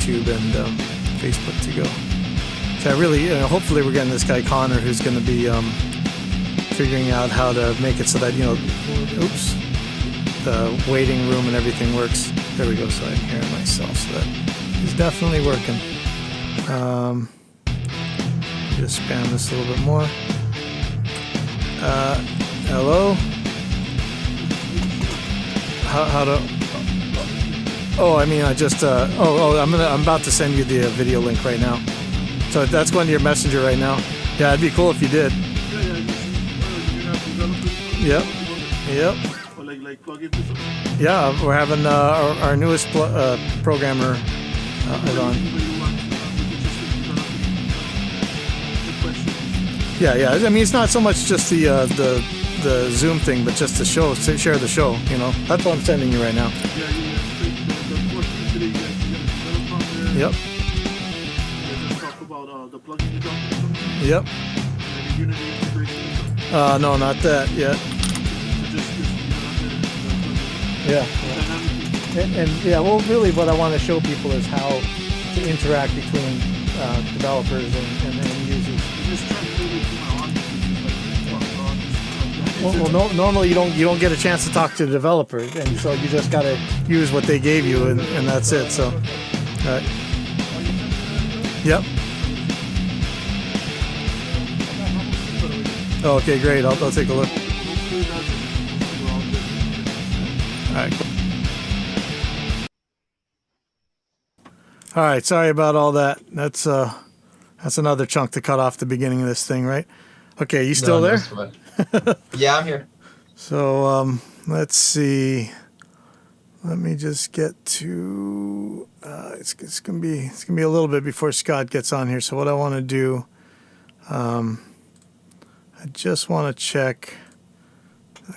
YouTube and Facebook to go. So I really, hopefully we're getting this guy Connor who's going to be figuring out how to make it so that, the waiting room and everything works. There we go, so I can hear it myself. So that is definitely working. Just spam this a little bit more. Hello? How to... Oh, I mean, I just... I'm about to send you the video link right now. So that's going to your messenger right now. Yeah, it'd be cool if you did. Yep. Or like plug into something? Yeah, we're having our newest programmer on. Yeah. I mean, it's not so much just the Zoom thing, but just the show, share the show. That's what I'm sending you right now. Yep. Talk about the plugin you dropped. Yep. Unity integration. No, not that yet. Yeah. And well, really what I want to show people is how to interact between developers and users. Well, normally you don't get a chance to talk to the developer, and so you just got to use what they gave you, and that's it. So, all right. Yep. Oh, okay, great. I'll take a look. All right. Cool. All right. Sorry about all that. That's another chunk to cut off the beginning of this thing, right? Okay, you still there? Yeah, I'm here. So let's see. Let me just get to. It's gonna be a little bit before Scott gets on here. So what I want to do, I just want to check,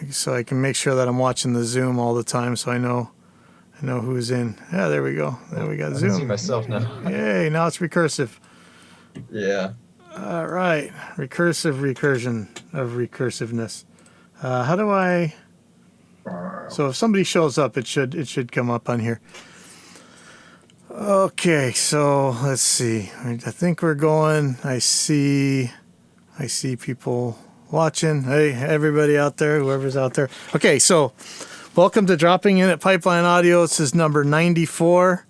so I can make sure that I'm watching the Zoom all the time, so I know who's in. Yeah, there we go. There we got Zoom. I can see myself now. Yay! Now it's recursive. Yeah. All right, recursion of recursiveness. How do I? So if somebody shows up, it should come up on here. Okay, so let's see. I think we're going. I see people watching. Hey, everybody out there, whoever's out there. Okay, so welcome to dropping in at Pipeline Audio. This is number 94,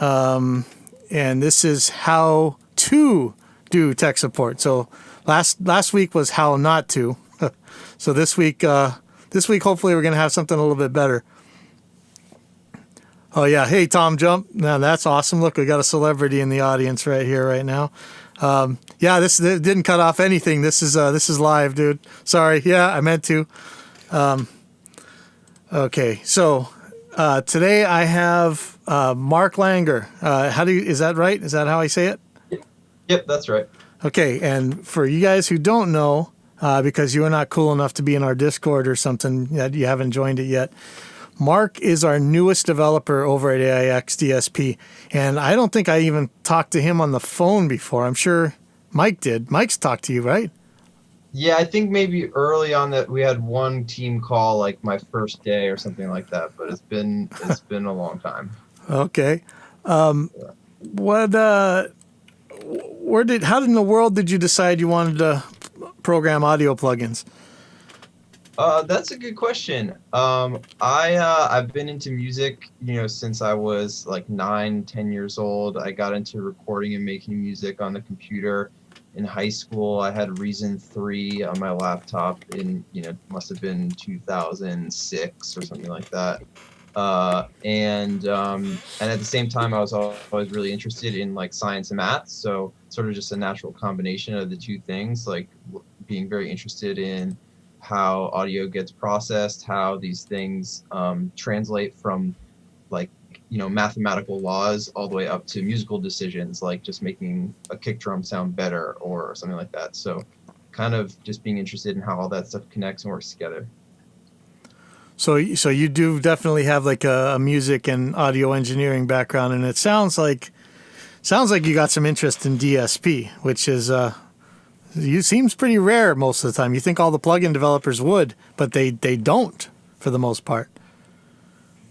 and this is how to do tech support. So last week was how not to. So this week hopefully we're going to have something a little bit better. Oh yeah, hey Tom Jump. Now that's awesome. Look, we got a celebrity in the audience right here right now. Yeah, this didn't cut off anything. This is live, dude. Sorry. Yeah, I meant to. Okay, so today I have Mark Langer. Is that right? Is that how I say it? Yep, that's right. Okay, and for you guys who don't know, because you are not cool enough to be in our Discord or something, that you haven't joined it yet, Mark is our newest developer over at AIX DSP, and I don't think I even talked to him on the phone before. I'm sure Mike did. Mike's talked to you, right? Yeah, I think maybe early on that we had one team call, like my first day or something like that, but it's been a long time. Okay. How in the world did you decide you wanted to program audio plugins? That's a good question. I've been into music, since I was like 9-10 years old. I got into recording and making music on the computer in high school. I had Reason 3 on my laptop in, must have been 2006 or something like that. And at the same time, I was always really interested in like science and math. So sort of just a natural combination of the two things, like being very interested in how audio gets processed, how these things translate from like, mathematical laws all the way up to musical decisions, like just making a kick drum sound better or something like that. So kind of just being interested in how all that stuff connects and works together. So you do definitely have like a music and audio engineering background, and it sounds like you got some interest in DSP, which is seems pretty rare most of the time. You think all the plugin developers would, but they don't for the most part.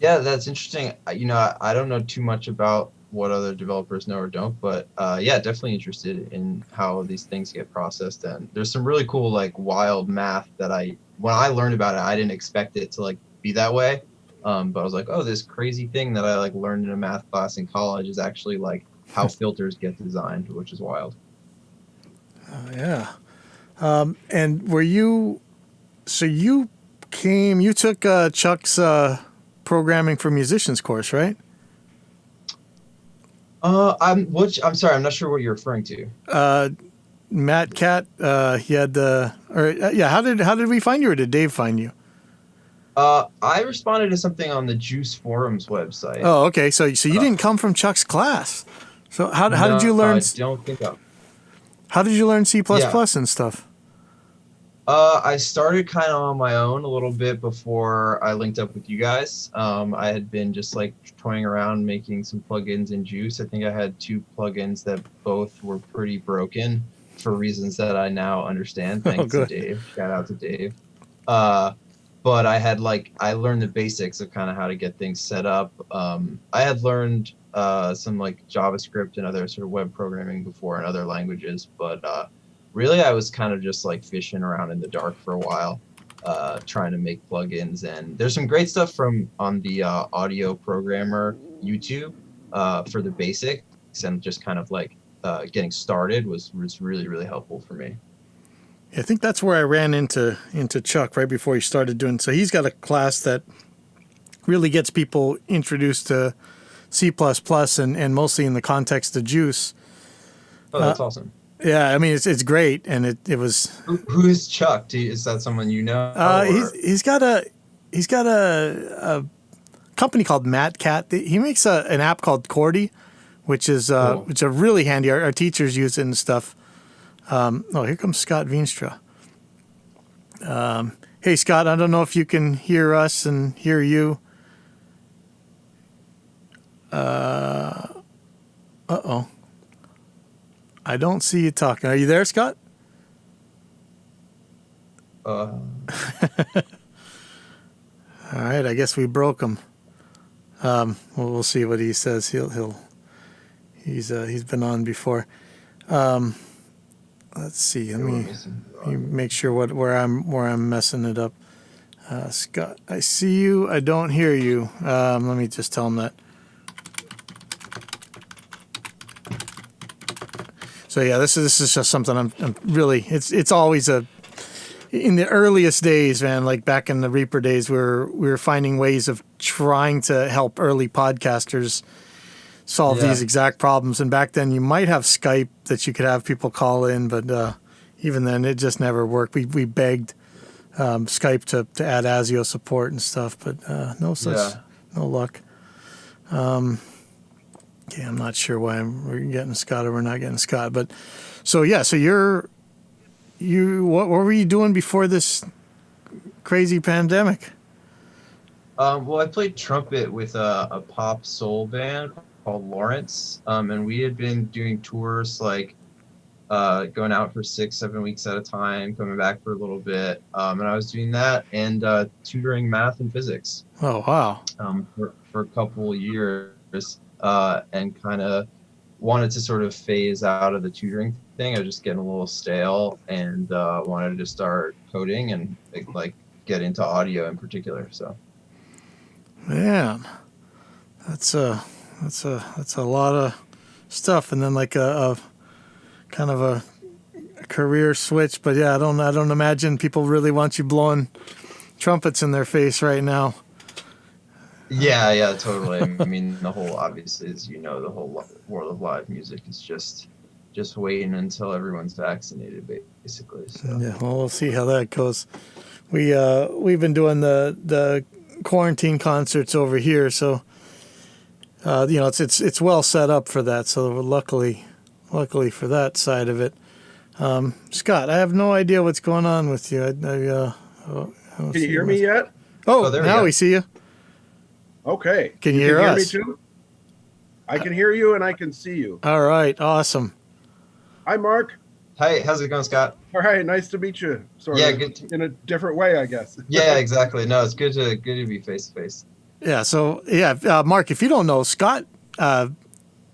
Yeah, that's interesting. I don't know too much about what other developers know or don't, but yeah, definitely interested in how these things get processed. And there's some really cool, like, wild math that when I learned about it, I didn't expect it to like be that way. But I was like, oh, this crazy thing that I like learned in a math class in college is actually like how filters get designed, which is wild. Yeah. And so you took Chuck's programming for musicians course, right? I'm sorry, I'm not sure what you're referring to. Matt Cat, he had yeah. How did we find you, or did Dave find you? I responded to something on the Juice Forums website. Oh, okay. So you didn't come from Chuck's class. So how did you learn? I don't think so. How did you learn C++ Yeah. and stuff? I started kind of on my own a little bit before I linked up with you guys. I had been just like toying around making some plugins in Juice. I think I had 2 plugins that both were pretty broken for reasons that I now understand. Thanks to Dave. Shout out to Dave. But I learned the basics of kind of how to get things set up. I had learned some like JavaScript and other sort of web programming before in other languages, but really I was kind of just like fishing around in the dark for a while, trying to make plugins. And there's some great stuff on the Audio Programmer YouTube for the basics, and just kind of like getting started was really, really helpful for me. I think that's where I ran into Chuck right before he started doing. So he's got a class that really gets people introduced to C++ and mostly in the context of Juice. Oh, that's awesome. Yeah, I mean it's great, and it was. Who is Chuck? Is that someone you know? He's got a company called Matt Cat. He makes an app called Cordy, which is cool. which are really handy. Our teachers use it and stuff. Here comes Scott Veenstra. Hey, Scott, I don't know if you can hear us and hear you. Uh-oh. I don't see you talking. Are you there, Scott? All right, I guess we broke him. We'll see what he says. He's been on before. Let's see. Let me make sure where I'm messing it up. Scott, I see you. I don't hear you. Let me just tell him that. So yeah, this is just something I'm really. It's always in the earliest days, man. Like back in the Reaper days, we were finding ways of trying to help early podcasters solve these exact problems. And back then you might have Skype that you could have people call in, but even then it just never worked. We begged Skype to add ASIO support and stuff, but no luck. Okay, I'm not sure why we're getting Scott or we're not getting Scott, but so what were you doing before this crazy pandemic? Well, I played trumpet with a pop soul band called Lawrence, and we had been doing tours like going out for 6-7 weeks at a time, coming back for a little bit, and I was doing that and tutoring math and physics. Oh wow! For a couple of years, and kind of wanted to sort of phase out of the tutoring thing. I was just getting a little stale, and wanted to start coding and like get into audio in particular. So, man, that's a lot of stuff, and then like a kind of a career switch. But yeah, I don't imagine people really want you blowing trumpets in their face right now. Yeah, totally. I mean, the whole, obviously, as you know, the whole world of live music is just waiting until everyone's vaccinated, basically. So. Yeah, well, we'll see how that goes. We've been doing the quarantine concerts over here, so it's well set up for that. So luckily for that side of it. Scott, I have no idea what's going on with you. Can you hear me yet? Oh, now we see you. Okay. Can you hear us? Me too? I can hear you and I can see you. All right. Awesome. Hi, Mark. Hey, how's it going, Scott? All right. Nice to meet you. Good. In a different way, I guess. Yeah, exactly. No, it's good to be face to face. Yeah. So Mark, if you don't know, Scott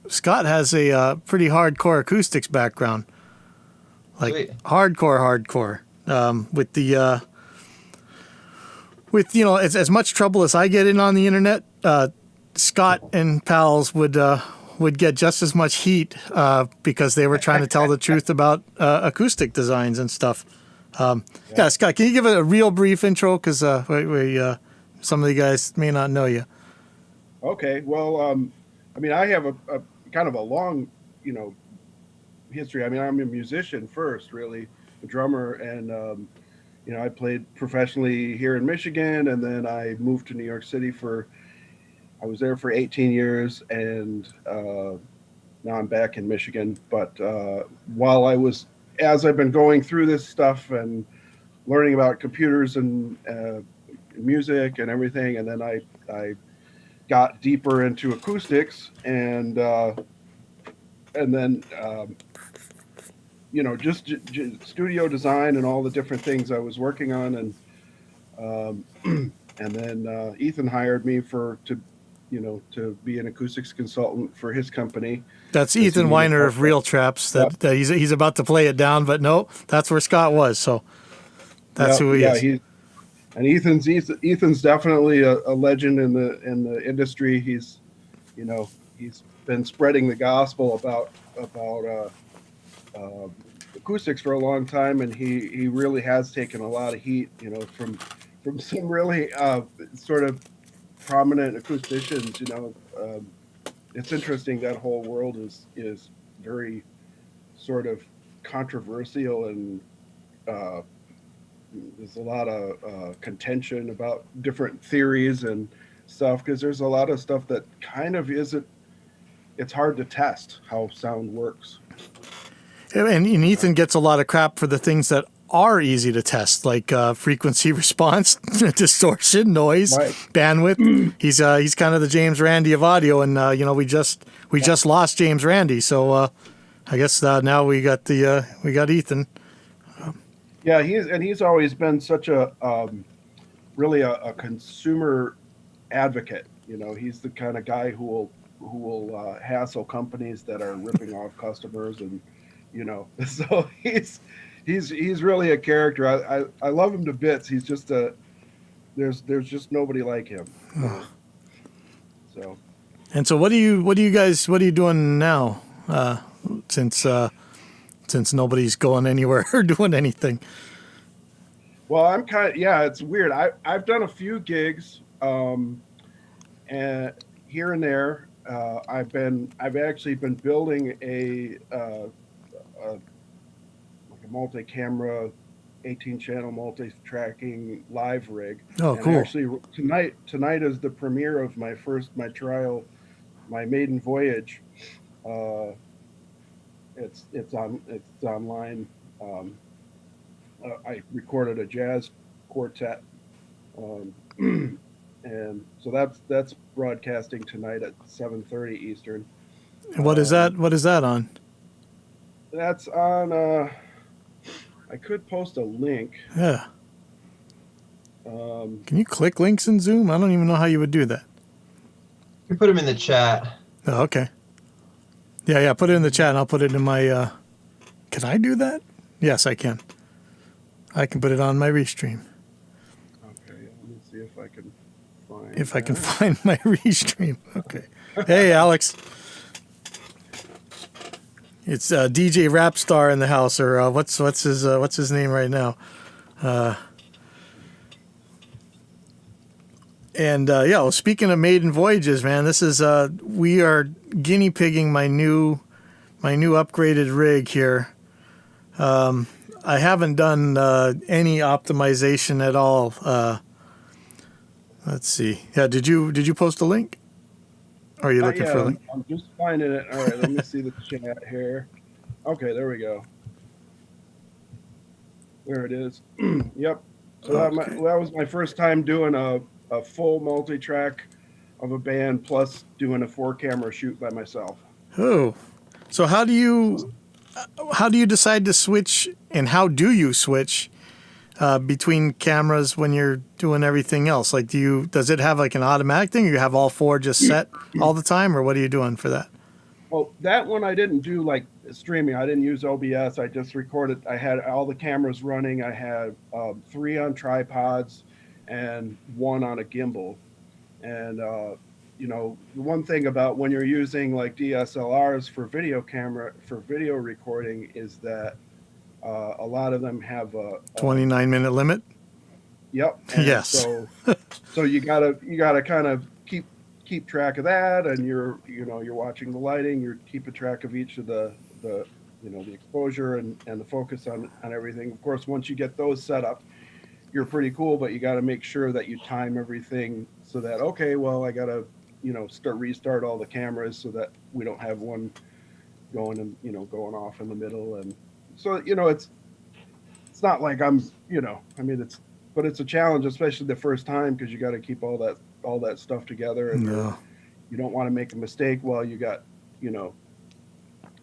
Scott has a pretty hardcore acoustics background, like Sweet. hardcore. With the with as much trouble as I get in on the internet, Scott and pals would get just as much heat because they were trying to tell the truth about acoustic designs and stuff. Yeah, Scott, can you give a real brief intro? Because some of the guys may not know you. Okay. Well, I mean, I have a kind of a long, history. I mean, I'm a musician first, really, a drummer, and I played professionally here in Michigan, and then I moved to New York City I was there for 18 years, and now I'm back in Michigan. But as I've been going through this stuff and learning about computers and music and everything, and then I got deeper into acoustics, and then just studio design and all the different things I was working on, and then Ethan hired me to be an acoustics consultant for his company. That's Ethan Weiner of Real Traps. That he's about to play it down, but no, that's where Scott was. So that's who he is. Ethan's definitely a legend in the industry. He's been spreading the gospel about acoustics for a long time, and he really has taken a lot of heat, from some really sort of prominent acousticians. It's interesting, that whole world is very sort of controversial, and there's a lot of contention about different theories and stuff, because there's a lot of stuff that kind of it's hard to test how sound works. And Ethan gets a lot of crap for the things that are easy to test, like frequency response, distortion, noise, Right. bandwidth. He's kind of the James Randi of audio, and we just lost James Randi, so I guess now we got Ethan. Yeah, he's always been such a really a consumer advocate. He's the kind of guy who will hassle companies that are ripping off customers, and so he's really a character. I love him to bits. He's just there's just nobody like him. So. And so what are you doing now? Since nobody's going anywhere or doing anything. Well, I'm it's weird. I've done a few gigs, and here and there. I've actually been building a multi-camera, 18-channel multi-tracking live rig. Oh, and cool! Actually, tonight is the premiere of my trial, my maiden voyage. It's online. I recorded a jazz quartet, and so that's broadcasting tonight at 7:30 Eastern. And what is that? What is that on? That's on. I could post a link. Yeah. Can you click links in Zoom? I don't even know how you would do that. You can put them in the chat. Oh, okay. Yeah. Put it in the chat, and I'll put it in my. Can I do that? Yes, I can. I can put it on my restream. Okay, let me see if I can find. If I can find my restream. Okay. Hey, Alex. It's DJ Rapstar in the house, or what's his name right now? Well, speaking of maiden voyages, man, this is we are guinea pigging my new upgraded rig here. I haven't done any optimization at all. Let's see. Yeah, did you post a link? Or are you looking for a link? I'm just finding it. All right, let me see the chat here. Okay, there we go. There it is. Yep. So that was my first time doing a full multi-track of a band, plus doing a 4-camera shoot by myself. Oh, so how do you decide to switch, and how do you switch between cameras when you're doing everything else? Like, does it have like an automatic thing, or you have all 4 just set all the time, or what are you doing for that? Well, that one I didn't do like streaming. I didn't use OBS. I just recorded. I had all the cameras running. I had 3 on tripods and 1 on a gimbal. And the one thing about when you're using like DSLRs for video recording is that a lot of them have a 29-minute limit. yep. And Yes. so you gotta kind of keep track of that, and you're watching the lighting, you're keeping track of each of the the exposure and the focus on everything. Of course, once you get those set up, you're pretty cool, but you got to make sure that you time everything so that, okay, well, I got to restart all the cameras so that we don't have one going and going off in the middle. And so it's not like I'm but it's a challenge, especially the first time, because you got to keep all that stuff together, and you don't want to make a mistake while you got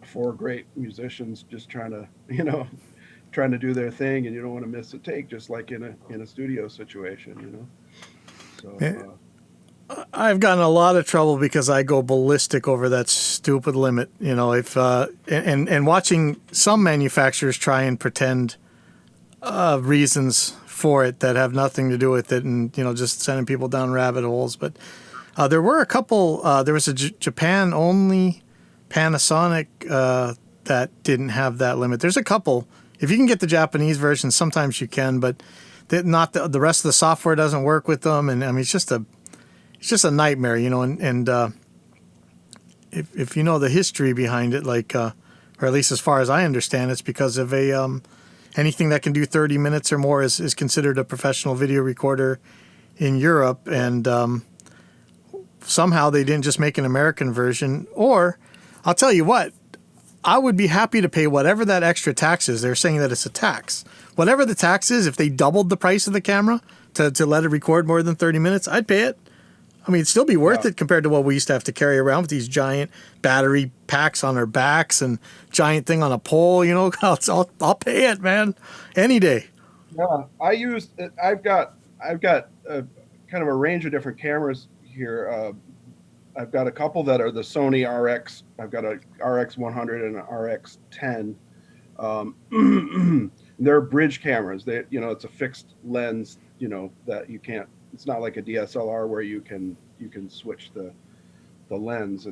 4 great musicians just trying to do their thing, and you don't want to miss a take, just like in a studio situation. So I've gotten a lot of trouble because I go ballistic over that stupid limit. If and watching some manufacturers try and pretend reasons for it that have nothing to do with it, and just sending people down rabbit holes. But there were a couple. There was a Japan only Panasonic that didn't have that limit. There's a couple. If you can get the Japanese version, sometimes you can, but not the rest of the software doesn't work with them. And I mean, it's just a nightmare, And if you know the history behind it, like or at least as far as I understand, it's because of anything that can do 30 minutes or more is considered a professional video recorder in Europe, and somehow they didn't just make an American version. Or I'll tell you what, I would be happy to pay whatever that extra tax is. They're saying that it's a tax. Whatever the tax is, if they doubled the price of the camera to let it record more than 30 minutes, I'd pay it. I mean, it'd still be worth it compared to what we used to have to carry around with these giant battery packs on our backs and giant thing on a pole. I'll pay it, man, any day. Yeah, I've got kind of a range of different cameras here. I've got a couple that are the Sony RX. I've got a RX 100 and an RX 10. They're bridge cameras. It's a fixed lens. That you can't. It's not like a DSLR where you can switch the lens.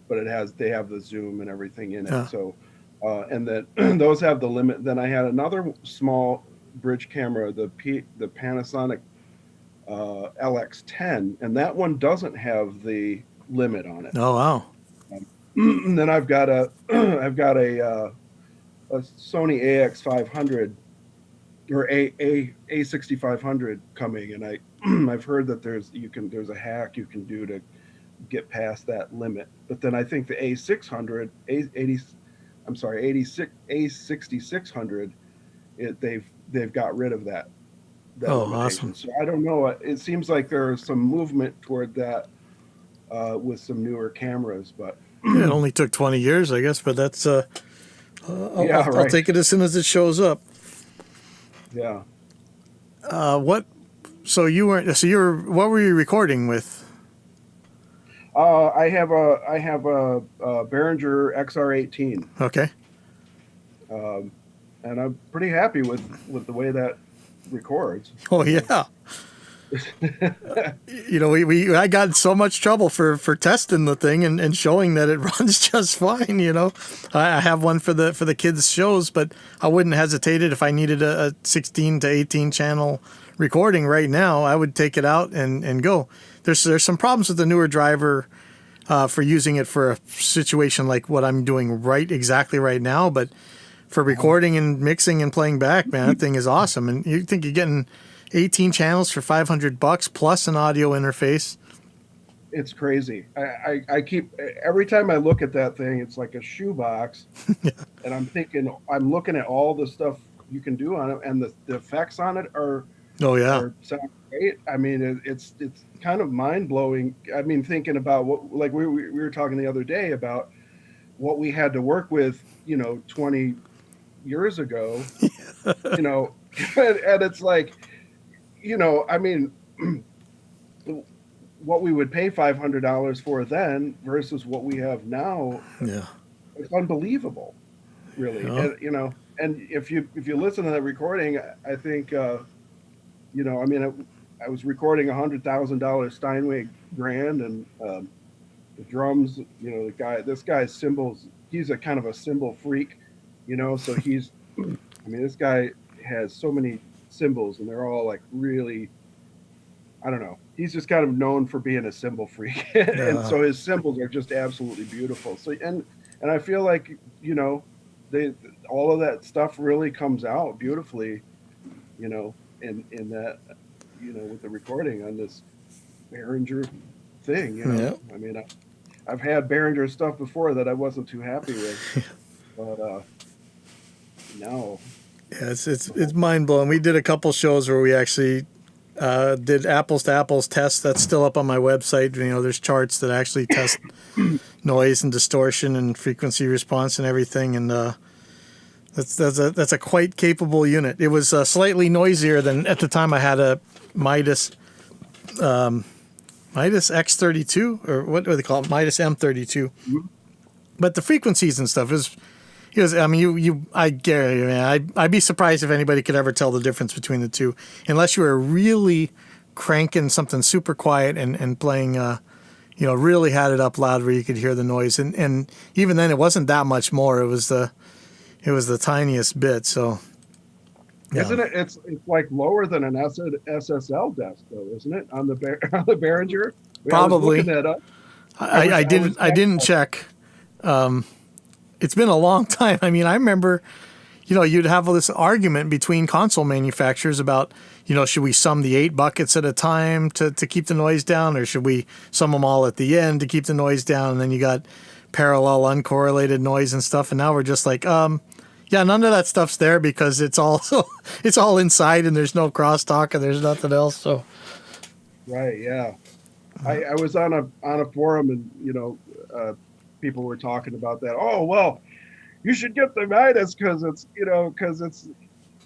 But they have the zoom and everything in it. Yeah. So, and then those have the limit. Then I had another small bridge camera, the Panasonic LX10, and that one doesn't have the limit on it. Oh wow! And then I've got a Sony AX500 or A6500 coming, and I've heard that there's a hack you can do to get past that limit. But then I think the A6600, they've got rid of that limitation. Awesome. So I don't know. It seems like there's some movement toward that with some newer cameras, but it only took 20 years, I guess. But that's I'll take it as soon as it shows up. Yeah. What were you recording with? I have a Behringer XR18. Okay. And I'm pretty happy with the way that records. Oh yeah. I got in so much trouble for testing the thing and showing that it runs just fine. I have one for the kids' shows, but I wouldn't hesitate it if I needed a 16 to 18 channel recording right now. I would take it out and go. There's some problems with the newer driver for using it for a situation like what I'm doing exactly right now, but for recording and mixing and playing back, man, that thing is awesome. And you think you're getting 18 channels for $500 plus an audio interface. It's crazy. I keep, every time I look at that thing, it's like a shoebox. Yeah. And I'm looking at all the stuff you can do on it, and the effects on it are sound great. I mean, it's kind of mind blowing. I mean, thinking about what, like we were talking the other day about what we had to work with, 20 years ago, and it's like, I mean, what we would pay $500 for then versus what we have now, Yeah. it's unbelievable, really. Yeah. And and if you listen to that recording, I think I mean, I was recording $100,000 Steinway Grand, and the drums. This guy's cymbals. He's a kind of a cymbal freak, So he's, I mean, this guy has so many cymbals, and they're all like really, I don't know. He's just kind of known for being a cymbal freak, and so his cymbals are just absolutely beautiful. So and I feel like they all of that stuff really comes out beautifully, in that with the recording on this Behringer thing. Yeah. I mean, I've had Behringer stuff before that I wasn't too happy with, but no. Yeah, it's mind blowing. We did a couple shows where we actually did apples to apples tests. That's still up on my website. There's charts that actually test noise and distortion and frequency response and everything. And that's a quite capable unit. It was slightly noisier than at the time. I had a Midas X32, or what do they call it? Midas M32. Mm-hmm. But the frequencies and stuff is. I mean, I guarantee you, man, I'd be surprised if anybody could ever tell the difference between the two, unless you were really cranking something super quiet and playing, really had it up loud where you could hear the noise. And even then, it wasn't that much more. It was the tiniest bit. So, yeah. Isn't it? It's like lower than an SSL desk, though, isn't it? On the Behringer. Probably. I was looking that up. I didn't check. It's been a long time. I mean, I remember, you'd have all this argument between console manufacturers about, should we sum the 8 buckets at a time to keep the noise down, or should we sum them all at the end to keep the noise down? And then you got parallel uncorrelated noise and stuff. And now we're just like, yeah, none of that stuff's there because it's all inside and there's no crosstalk and there's nothing else. So, right, yeah. I was on a forum, and people were talking about that. Oh, well, you should get the Midas because it's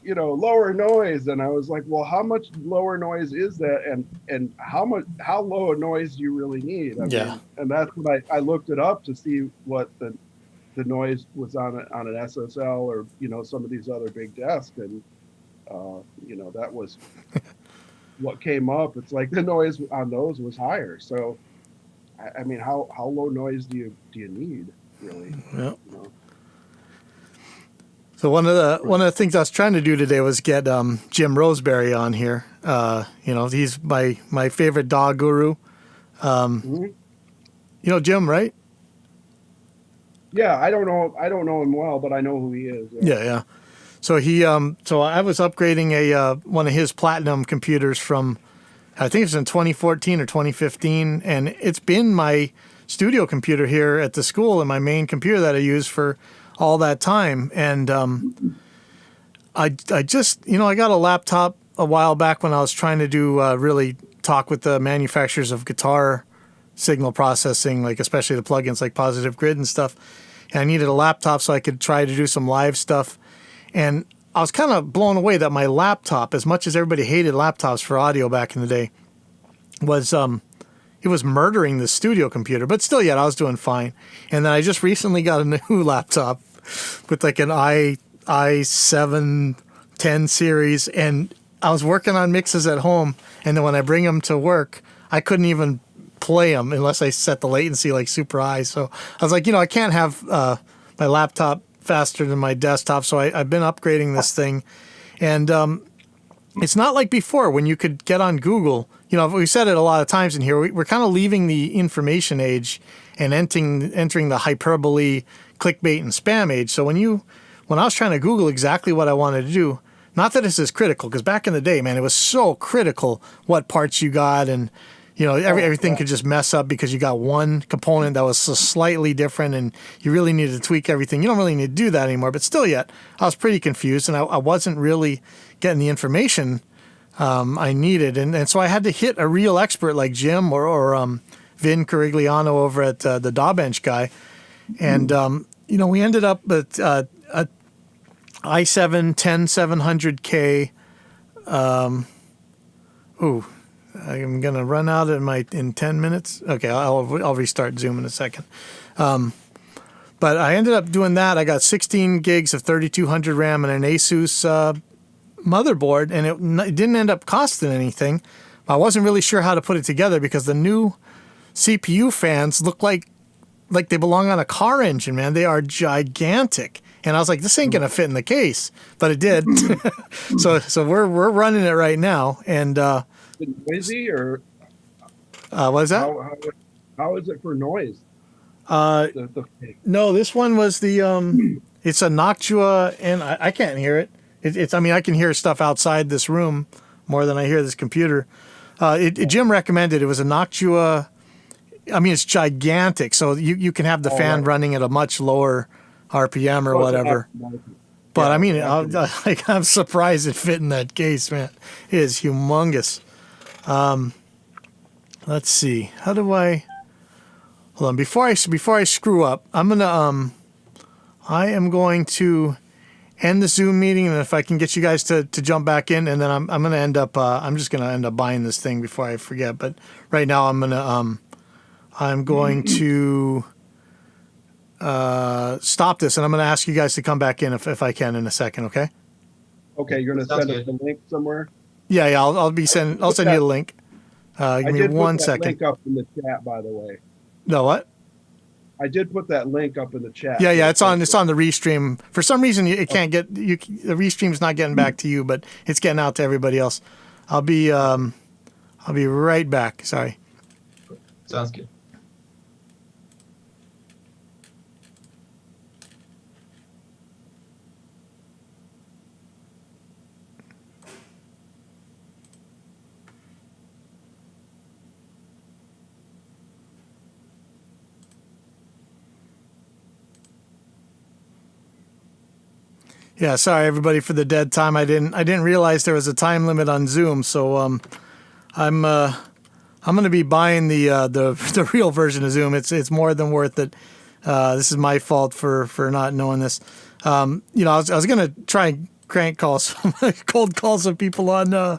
lower noise. And I was like, well, how much lower noise is that, and how low a noise do you really need? I mean, and that's when I looked it up to see what the noise was on an SSL or some of these other big desks, and that was what came up. It's like the noise on those was higher. So I mean, how low noise do you need, really? Yeah. So one of the things I was trying to do today was get Jim Roseberry on here. He's my favorite dog guru. Mm-hmm. You know Jim, right? Yeah, I don't know him well, but I know who he is. Yeah. So so I was upgrading one of his platinum computers from, I think it's in 2014 or 2015, and it's been my studio computer here at the school and my main computer that I use for all that time. And I just, I got a laptop a while back when I was trying to do really talk with the manufacturers of guitar signal processing, like especially the plugins like Positive Grid and stuff. And I needed a laptop so I could try to do some live stuff. And I was kind of blown away that my laptop, as much as everybody hated laptops for audio back in the day, was it was murdering the studio computer. But still, yet I was doing fine. And then I just recently got a new laptop with like an i7 10 series, and I was working on mixes at home. And then when I bring them to work, I couldn't even play them unless I set the latency like super high. So I was like, I can't have my laptop faster than my desktop, so I've been upgrading this thing, and it's not like before when you could get on Google. We said it a lot of times in here. We're kind of leaving the information age and entering the hyperbole, clickbait, and spam age. So when I was trying to Google exactly what I wanted to do, not that this is critical, because back in the day, man, it was so critical what parts you got, and everything could just mess up because you got one component that was so slightly different and you really needed to tweak everything. You don't really need to do that anymore, but still yet, I was pretty confused and I wasn't really getting the information I needed. And so I had to hit a real expert like Jim or Vin Carigliano over at the Dawbench guy. And, we ended up with a i7 10700K. I'm gonna run out in 10 minutes. Okay, I'll restart Zoom in a second. But I ended up doing that. I got 16 gigs of 3200 RAM and an Asus motherboard, and it didn't end up costing anything. I wasn't really sure how to put it together because the new CPU fans look like they belong on a car engine, man. They are gigantic. And I was like, this ain't gonna fit in the case, but it did. so we're running it right now. And Is it noisy or what is that? how is it for noise? No, this one was the it's a Noctua, and I can't hear it. It's I mean, I can hear stuff outside this room more than I hear this computer. Jim recommended it was a Noctua. I mean, it's gigantic, so you can have the fan running at a much lower RPM or whatever. But I mean, I'm surprised it fit in that case, man. It is humongous. Let's see. How do I? Hold on. Before I screw up, I am going to end the Zoom meeting, and if I can get you guys to jump back in, and then I'm going to end up. I'm just going to end up buying this thing before I forget. But right now, I'm going to stop this, and I'm going to ask you guys to come back in if I can in a second. Okay. Okay, you're going to send us the link somewhere. Yeah. I'll send you the link. Give me 1 second. Link up in the chat, by the way. No, what? I did put that link up in the chat. Yeah, it's on the restream. For some reason, it can't get the restream's not getting back to you, but it's getting out to everybody else. I'll be right back. Sorry. Sounds good. Yeah, sorry everybody for the dead time. I didn't realize there was a time limit on Zoom, so I'm going to be buying the real version of Zoom. It's more than worth it. This is my fault for not knowing this. I was going to try and crank calls, cold calls of people on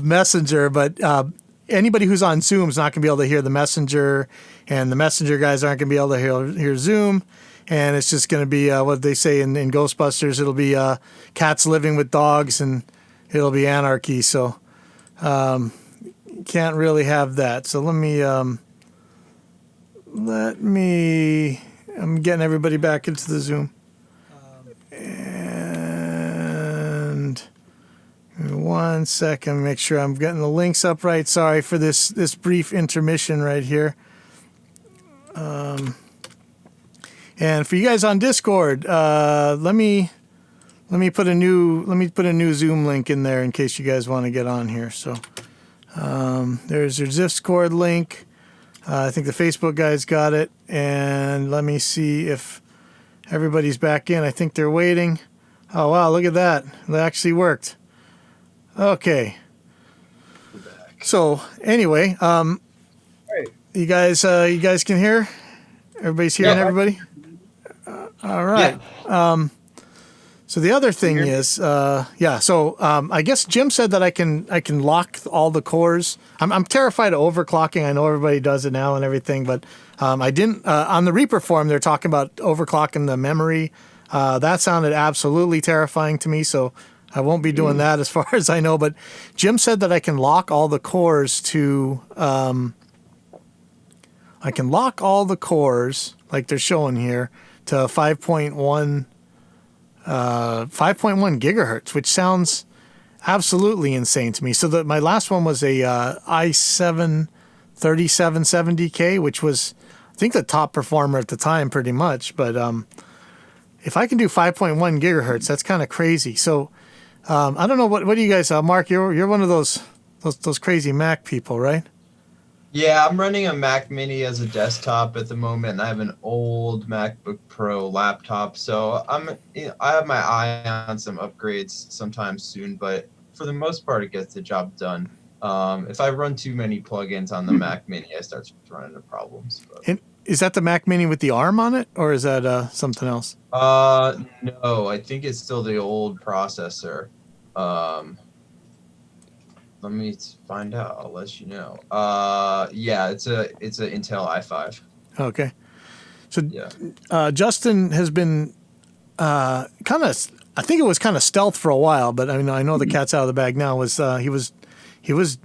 Messenger, but anybody who's on Zoom is not going to be able to hear the Messenger, and the Messenger guys aren't going to be able to hear Zoom. And it's just going to be what they say in Ghostbusters. It'll be cats living with dogs, and it'll be anarchy. So can't really have that. So I'm getting everybody back into the Zoom. And 1 second, make sure I'm getting the links up right. Sorry for this brief intermission right here. And for you guys on Discord, let me put a new Zoom link in there in case you guys want to get on here. So there's your Discord link. I think the Facebook guys got it, and let me see if everybody's back in. I think they're waiting. Oh wow, look at that! It actually worked. Okay. So anyway, you guys can hear. Everybody's hearing everybody. All right. Yeah. So the other thing is, So I guess Jim said that I can lock all the cores. I'm terrified of overclocking. I know everybody does it now and everything, but I didn't. On the Reaper forum, they're talking about overclocking the memory. That sounded absolutely terrifying to me. So I won't be doing that as far as I know. But Jim said that I can lock all the cores to. I can lock all the cores like they're showing here to 5.1 gigahertz, which sounds absolutely insane to me. So my last one was a i7 3770K, which was, I think, the top performer at the time pretty much. But if I can do 5.1 gigahertz, that's kind of crazy. So I don't know, what do you guys, Mark, you're one of those crazy Mac people, right? Yeah, I'm running a Mac Mini as a desktop at the moment, and I have an old MacBook Pro laptop. So I have my eye on some upgrades sometime soon, but for the most part, it gets the job done. If I run too many plugins on the Mac Mini, I start to run into problems. But. And is that the Mac Mini with the ARM on it, or is that something else? No, I think it's still the old processor. Let me find out. I'll let you know. Yeah, it's a Intel i5. Okay. So Yeah. Justin has been kind of, I think it was kind of stealth for a while, but I know the cat's out of the bag now. He was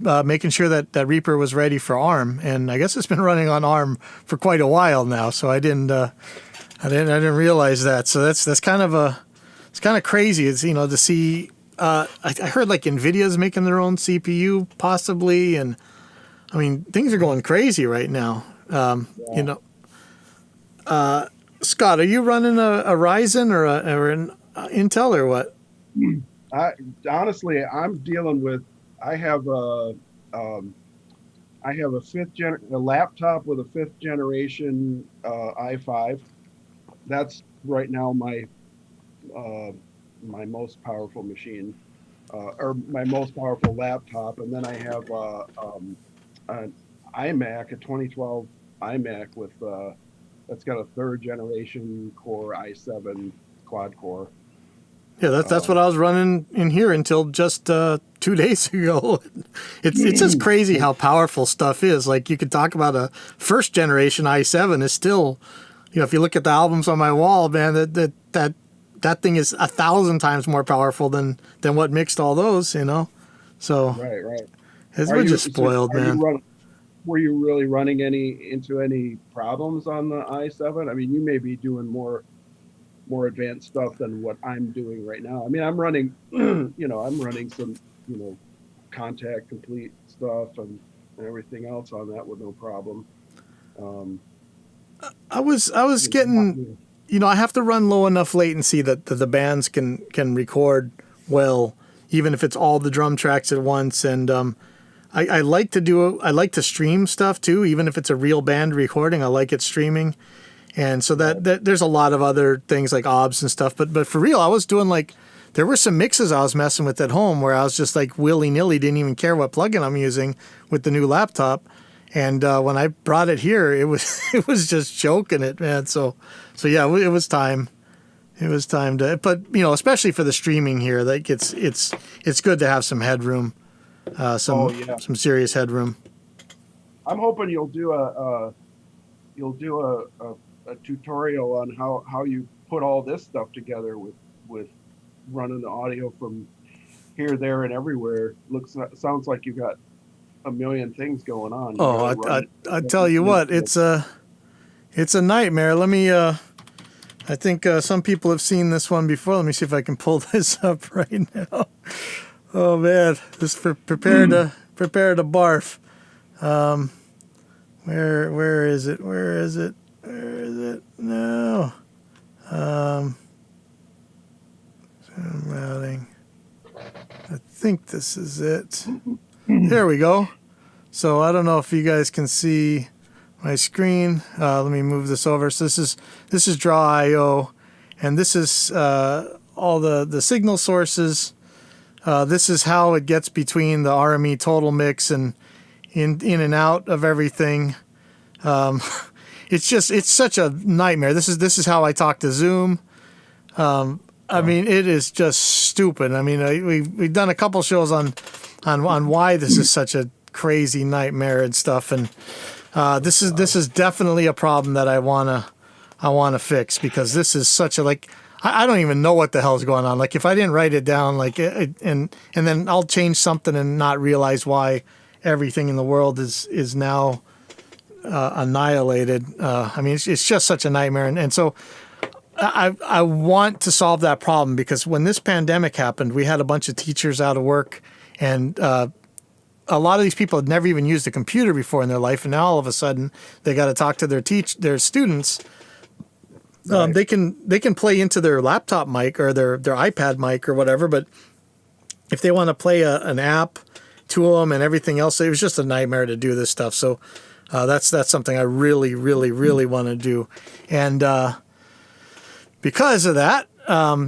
making sure that Reaper was ready for ARM, and I guess it's been running on ARM for quite a while now. So I didn't realize that. So that's kind of it's kind of crazy. It's, to see. I heard like Nvidia's making their own CPU possibly, and I mean things are going crazy right now. Yeah. Scott, are you running a Ryzen or an Intel or what? I honestly, I'm dealing with. I have a a laptop with a fifth generation i5. That's right now my most powerful machine, or my most powerful laptop, and then I have an iMac, a 2012 iMac with that's got a third generation Core i7 quad core. Yeah, that's what I was running in here until just 2 days ago. It's just crazy how powerful stuff is. Like you could talk about a first generation i7 is still, if you look at the albums on my wall, man, that thing is 1,000 times more powerful than what mixed all those. So Right. we're just spoiled, man. Were you really running into any problems on the i7? I mean, you may be doing more advanced stuff than what I'm doing right now. I mean, I'm running, I'm running some, contact complete stuff and everything else on that with no problem. I was getting, I have to run low enough latency that the bands can record well, even if it's all the drum tracks at once. And I like to stream stuff too, even if it's a real band recording. I like it streaming. And so that there's a lot of other things like OBS and stuff. But for real, I was doing there were some mixes I was messing with at home where I was just like willy-nilly, didn't even care what plugin I'm using with the new laptop. And when I brought it here, it was just choking it, man. So yeah, it was time. It was time to, but especially for the streaming here, like it's good to have some headroom, some serious headroom. I'm hoping you'll do a tutorial on how you put all this stuff together with running the audio from here, there, and everywhere. Sounds like you got a million things going on. I tell you what, it's a nightmare. Let me. I think some people have seen this one before. Let me see if I can pull this up right now. Oh man, just prepare to barf. Where is it? Where is it? No. Routing. I think this is it. There we go. So I don't know if you guys can see my screen. Let me move this over. So this is Draw.io, and this is all the signal sources. This is how it gets between the RME total mix and in and out of everything. It's such a nightmare. This is how I talk to Zoom. I mean, it is just stupid. I mean, we've done a couple shows on why this is such a crazy nightmare and stuff, and this is definitely a problem that I wanna fix, because this is such a I don't even know what the hell's going on. Like if I didn't write it down, and then I'll change something and not realize why everything in the world is now annihilated. I mean, it's just such a nightmare, and so I want to solve that problem, because when this pandemic happened, we had a bunch of teachers out of work, and a lot of these people had never even used a computer before in their life, and now all of a sudden they got to talk to their students. Right. They can play into their laptop mic or their iPad mic or whatever, but if they want to play an app to them and everything else, it was just a nightmare to do this stuff. So that's something I really, really, really want to do, and because of that,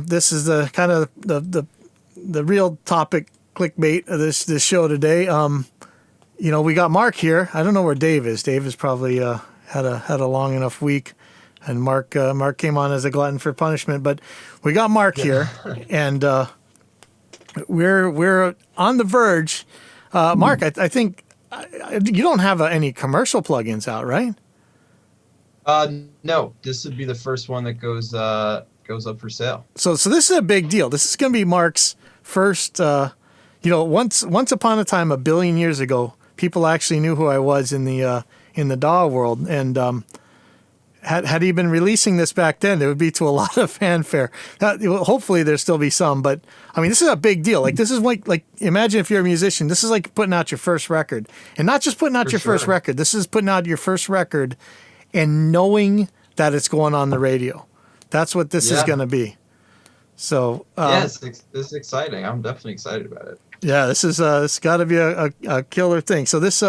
this is the kind of the real topic clickbait of this show today. We got Mark here. I don't know where Dave is. Dave has probably had a long enough week, and Mark came on as a glutton for punishment. But we got Mark here, and we're on the verge Mark, I think you don't have any commercial plugins out, right? No, this would be the first one that goes up for sale. So this is a big deal. This is going to be Mark's first. Once upon a time, a billion years ago, people actually knew who I was in the DAW world, and had he been releasing this back then, it would be to a lot of fanfare. Hopefully, there'll still be some, but I mean, this is a big deal. Like this is like imagine if you're a musician, this is like putting out your first record, and not just putting out For your first sure. record. This is putting out your first record, and knowing that it's going on the radio. That's what this is Yeah. going to be. So This is exciting. I'm definitely excited about it. yeah, this is it's got to be a killer thing. So this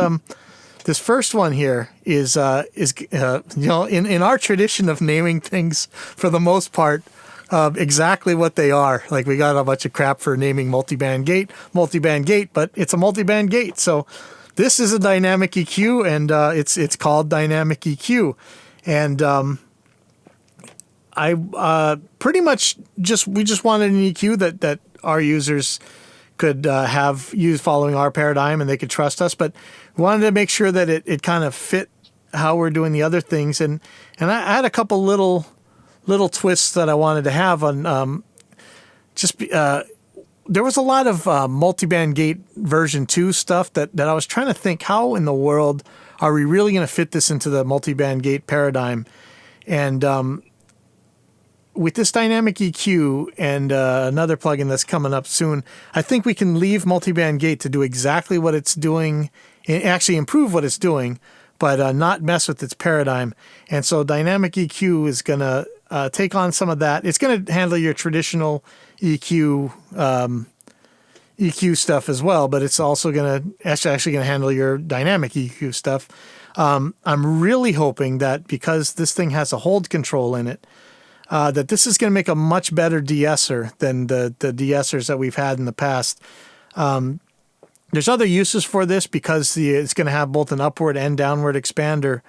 first one here is in our tradition of naming things for the most part exactly what they are. Like we got a bunch of crap for naming multiband gate, but it's a multiband gate. So this is a dynamic EQ, and it's called dynamic EQ, and I pretty much we just wanted an EQ that our users could have used following our paradigm, and they could trust us. But we wanted to make sure that it kind of fit how we're doing the other things, and I had a couple little twists that I wanted to have on there was a lot of multiband gate version 2 stuff that I was trying to think, how in the world are we really going to fit this into the multiband gate paradigm? And with this dynamic EQ and another plugin that's coming up soon, I think we can leave multiband gate to do exactly what it's doing, and actually improve what it's doing, but not mess with its paradigm. And so dynamic EQ is going to take on some of that. It's going to handle your traditional EQ stuff as well, but it's also going to actually going to handle your dynamic EQ stuff. I'm really hoping that because this thing has a hold control in it, that this is going to make a much better de-esser than the de-essers that we've had in the past. There's other uses for this because it's going to have both an upward and downward expander.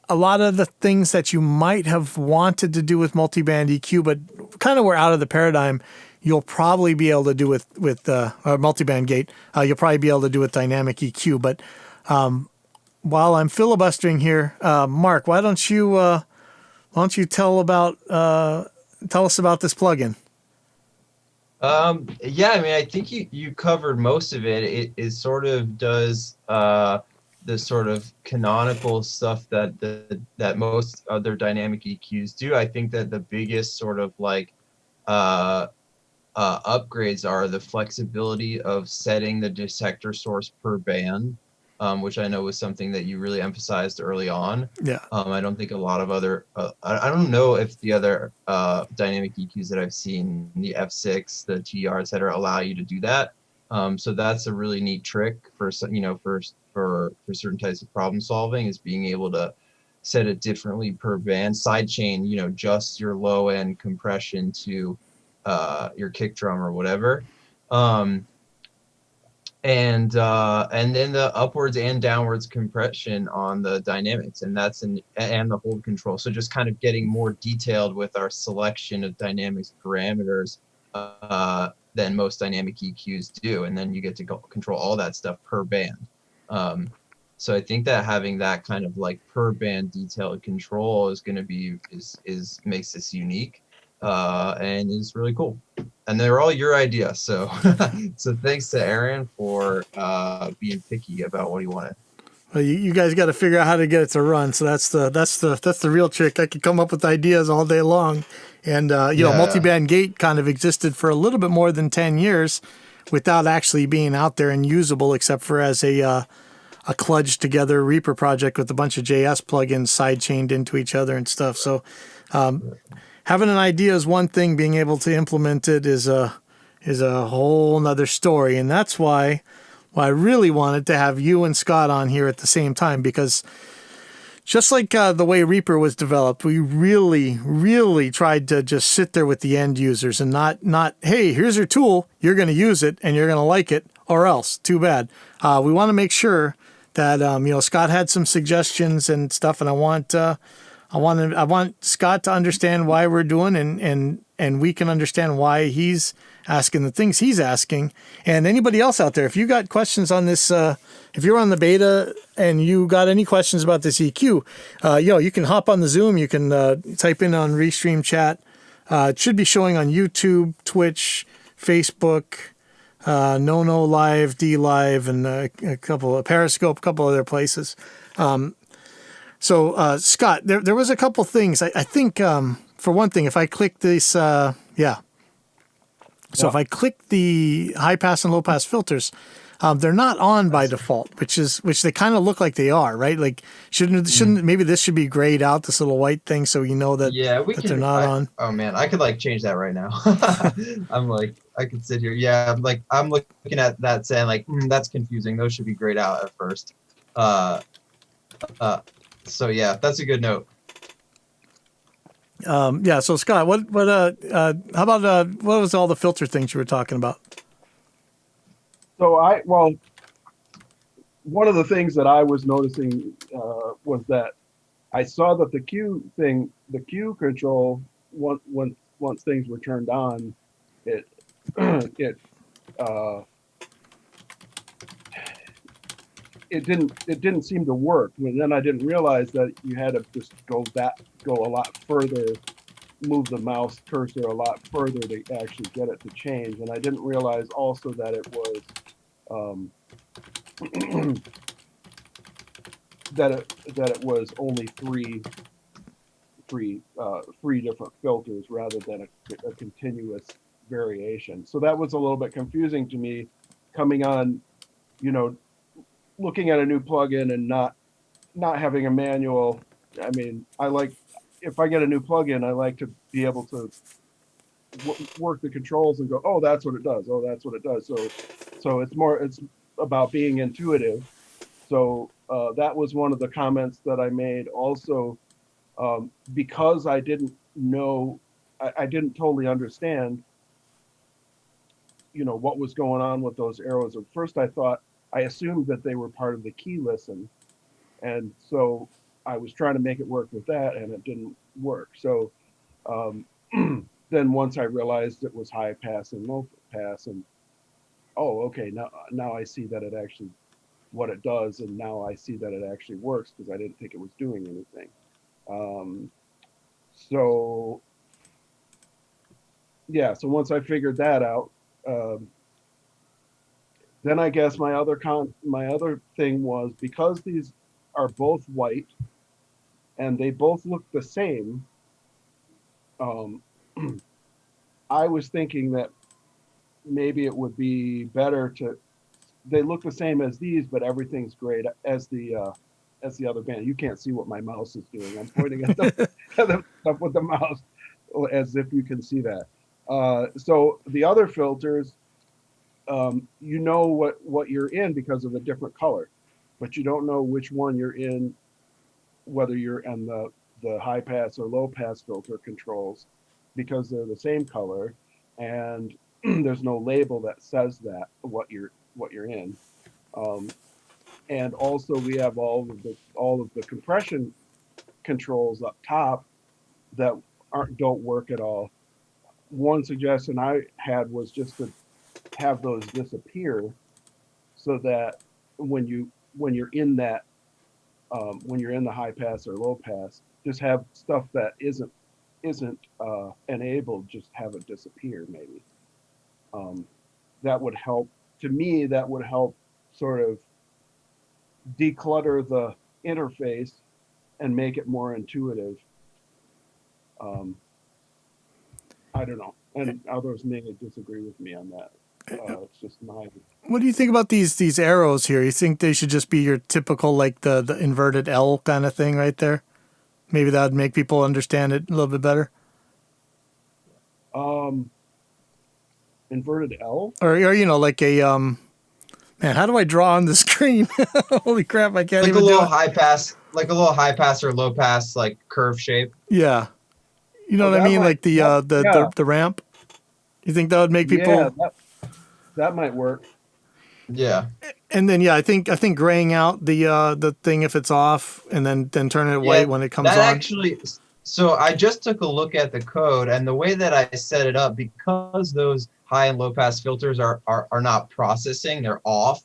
A lot of the things that you might have wanted to do with multiband EQ, but kind of were out of the paradigm, you'll probably be able to do with multiband gate. You'll probably be able to do with dynamic EQ. But while I'm filibustering here, Mark, why don't you tell us about this plugin? Yeah, I mean, I think you covered most of it. It sort of does the sort of canonical stuff that most other dynamic EQs do. I think that the biggest sort of like upgrades are the flexibility of setting the detector source per band, which I know was something that you really emphasized early on. Yeah. I don't think a lot of other, I don't know if the other dynamic EQs that I've seen, the F6, the TR, et cetera, allow you to do that. So that's a really neat trick for certain types of problem solving, is being able to set it differently per band. Sidechain, just your low end compression to your kick drum or whatever. And then the upwards and downwards compression on the dynamics, and the hold control. So just kind of getting more detailed with our selection of dynamics parameters than most dynamic EQs do, and then you get to control all that stuff per band. So I think that having that kind of like per band detailed control is going to be makes this unique. And is really cool, and they're all your ideas. So, so thanks to Aaron for being picky about what he wanted. Well, you guys got to figure out how to get it to run. So that's the real trick. I could come up with ideas all day long, and multiband gate kind of existed for a little bit more than 10 years without actually being out there and usable, except for as a kludged together Reaper project with a bunch of JS plugins side chained into each other and stuff. So. Having an idea is one thing. Being able to implement it is a whole nother story, and that's why I really wanted to have you and Scott on here at the same time, because just like the way Reaper was developed, we really, really tried to just sit there with the end users and not hey, here's your tool, you're going to use it and you're going to like it, or else too bad. We want to make sure that Scott had some suggestions and stuff, and I I want Scott to understand why we're doing, and we can understand why he's asking the things he's asking. And anybody else out there, if you got questions on this, if you're on the beta and you got any questions about this EQ, you can hop on the Zoom. You can type in on Restream chat. It should be showing on YouTube, Twitch, Facebook, No Live, D Live, and a couple of Periscope, a couple other places. So Scott, there was a couple things. I think for one thing, if I click this, So if I click the high pass and low pass filters, they're not on by default, which they kind of look like they are, right? Like shouldn't maybe this should be grayed out, this little white thing, so you know that they're not on. Oh man, I could like change that right now. I could sit here. Yeah, I'm looking at that saying like that's confusing. Those should be grayed out at first. So yeah, that's a good note. So Scott, how about what was all the filter things you were talking about? So one of the things that I was noticing was that I saw that the Q control, once things were turned on, it didn't seem to work. And then I didn't realize that you had to just go a lot further, move the mouse cursor a lot further to actually get it to change. And I didn't realize also that it was that it was only three different filters rather than a continuous variation. So that was a little bit confusing to me coming on, looking at a new plugin and not having a manual. I mean, if I get a new plugin, I like to be able to work the controls and go, oh, that's what it does. Oh, that's what it does. So it's about being intuitive. So that was one of the comments that I made. Also, because I didn't know, I didn't totally understand, what was going on with those arrows. At first, I assumed that they were part of the key listen. And so I was trying to make it work with that, and it didn't work. So then once I realized it was high pass and low pass, and okay, now I see that it actually, what it does, and now I see that it actually works because I didn't think it was doing anything. So once I figured that out, then I guess my other thing was, because these are both white and they both look the same, I was thinking that maybe it would be better they look the same as these, but everything's great as the other band. You can't see what my mouse is doing. I'm pointing at the stuff with the mouse as if you can see that. So the other filters, what you're in because of a different color, but you don't know which one you're in, whether you're in the high pass or low pass filter controls, because they're the same color, and there's no label that says that what you're in. And also we have all of the compression controls up top that don't work at all. One suggestion I had was just to have those disappear, so that when you're in that when you're in the high pass or low pass, just have stuff that isn't enabled, just have it disappear maybe. That would help. To me, that would help sort of declutter the interface and make it more intuitive. I don't know, and others may disagree with me on that. It's just my. What do you think about these arrows here? You think they should just be your typical, like the inverted L kind of thing right there? Maybe that would make people understand it a little bit better. Inverted L, or like a man. How do I draw on the screen? Holy crap! I can't like even a little do it. high pass or low pass, like curve shape. Yeah, you know what I mean, like the ramp. You think that would make people? Yeah, that might work. Yeah. And then I think graying out the thing if it's off, and then turning it Yeah, white when it comes that on. actually, so I just took a look at the code, and the way that I set it up, because those high and low pass filters are not processing, they're off.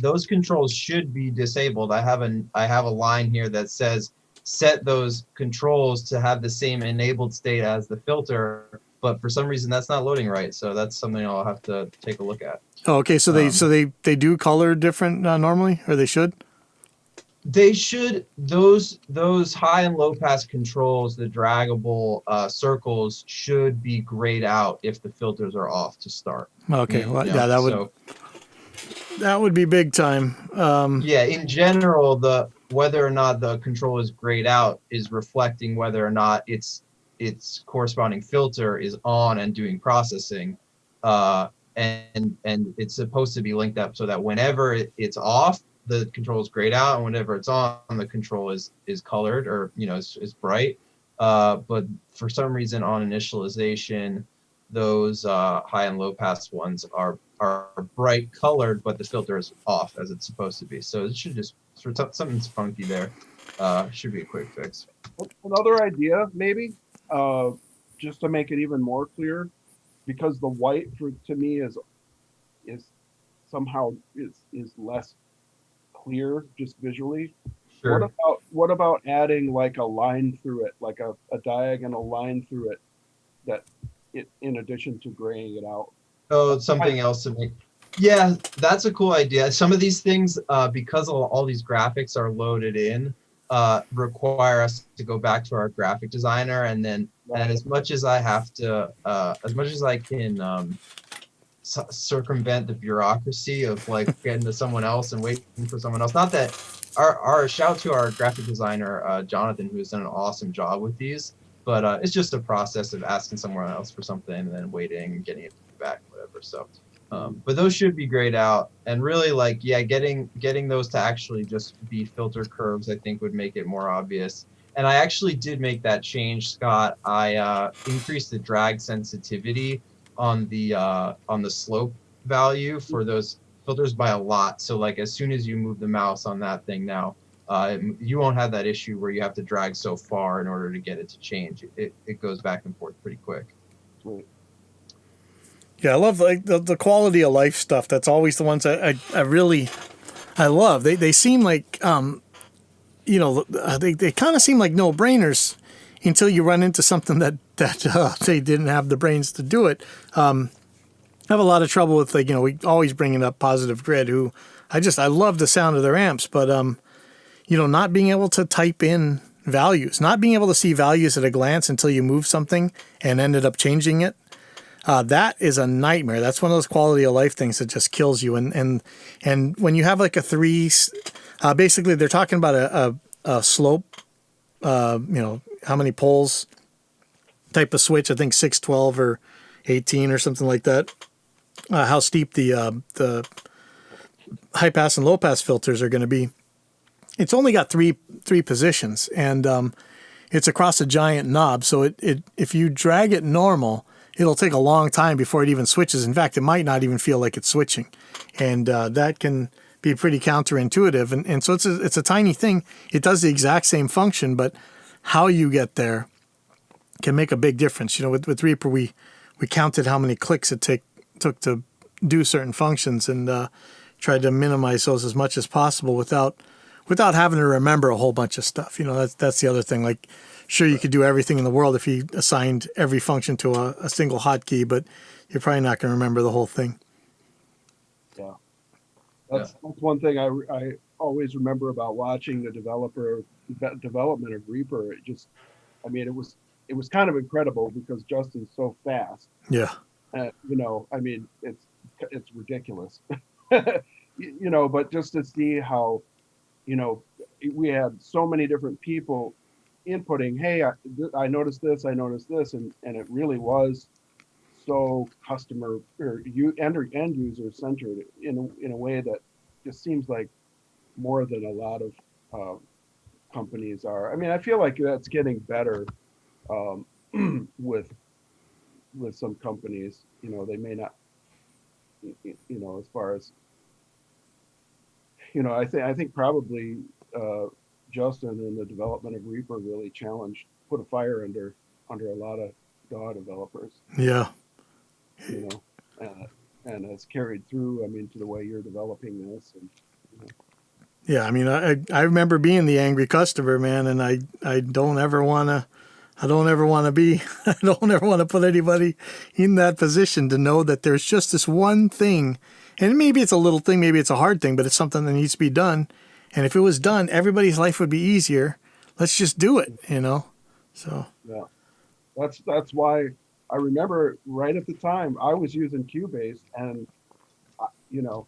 Those controls should be disabled. I have a line here that says set those controls to have the same enabled state as the filter, but for some reason that's not loading right. So that's something I'll have to take a look at. Oh, okay. So they do color different normally, or they should. They should, those high and low pass controls, the draggable circles should be grayed out if the filters are off to start. Okay. You Well, know, so that would be big time. yeah, in general, the whether or not the control is grayed out is reflecting whether or not its corresponding filter is on and doing processing. And it's supposed to be linked up so that whenever it's off, the control is grayed out, and whenever it's on, the control is colored, or is bright. But for some reason on initialization, those high and low pass ones are bright colored, but the filter is off as it's supposed to be. So it should just something's funky there. Should be a quick fix. Another idea, maybe, uh, just to make it even more clear, because the white to me is somehow is less clear just visually. Sure. What about adding like a line through it, like a diagonal line through it, that it in addition to graying it out? Oh, something else to make. Yeah, that's a cool idea. Some of these things, because all these graphics are loaded in, require us to go back to our graphic designer, and then and as much as I have to, as much as I can circumvent the bureaucracy of like getting to someone else and waiting for someone else. Not that our shout to our graphic designer, Jonathan, who has done an awesome job with these, but it's just a process of asking someone else for something and then waiting and getting it back, whatever. So, but those should be grayed out, and really like, yeah, getting those to actually just be filter curves, I think would make it more obvious. And I actually did make that change, Scott. I increased the drag sensitivity on the slope value for those filters by a lot. So like as soon as you move the mouse on that thing now, you won't have that issue where you have to drag so far in order to get it to change. It goes back and forth pretty quick. Yeah, I love like the quality of life stuff. That's always the ones I really I love. They seem like they kind of seem like no brainers until you run into something that they didn't have the brains to do it. I have a lot of trouble with we always bringing up Positive Grid, who I love the sound of their amps, but not being able to type in values, not being able to see values at a glance until you move something and ended up changing it. That is a nightmare. That's one of those quality of life things that just kills you. And when you have like a three, basically they're talking about a slope, how many poles type of switch. I think 6, 12, or 18 or something like that. How steep the high pass and low pass filters are going to be. It's only got three positions, and it's across a giant knob. So it if you drag it normal, it'll take a long time before it even switches. In fact, it might not even feel like it's switching, and that can be pretty counterintuitive. And so it's a tiny thing. It does the exact same function, but how you get there can make a big difference. With Reaper, we counted how many clicks it took to do certain functions, and tried to minimize those as much as possible without having to remember a whole bunch of stuff. That's the other thing. Like, sure, you could do everything in the world if you assigned every function to a single hotkey, but you're probably not going to remember the whole thing. Yeah, that's one thing I always remember about watching the development of Reaper. It was kind of incredible because Justin's so fast. Yeah. It's ridiculous. But just to see how, we had so many different people inputting, hey, I noticed this, and it really was so customer or end user centered in a way that just seems like more than a lot of companies are. I mean, I feel like that's getting better with some companies. They may not, as far as I think probably Justin in the development of Reaper really put a fire under a lot of DAW developers, Yeah. you know, and it's carried through. I mean, to the way you're developing this, and you know, Yeah, I mean, I remember being the angry customer, man, and I don't ever want to. I don't ever want to be. I don't ever want to put anybody in that position to know that there's just this one thing, and maybe it's a little thing, maybe it's a hard thing, but it's something that needs to be done. And if it was done, everybody's life would be easier. Let's just do it, you know. So yeah, that's why I remember right at the time I was using Cubase, and you know,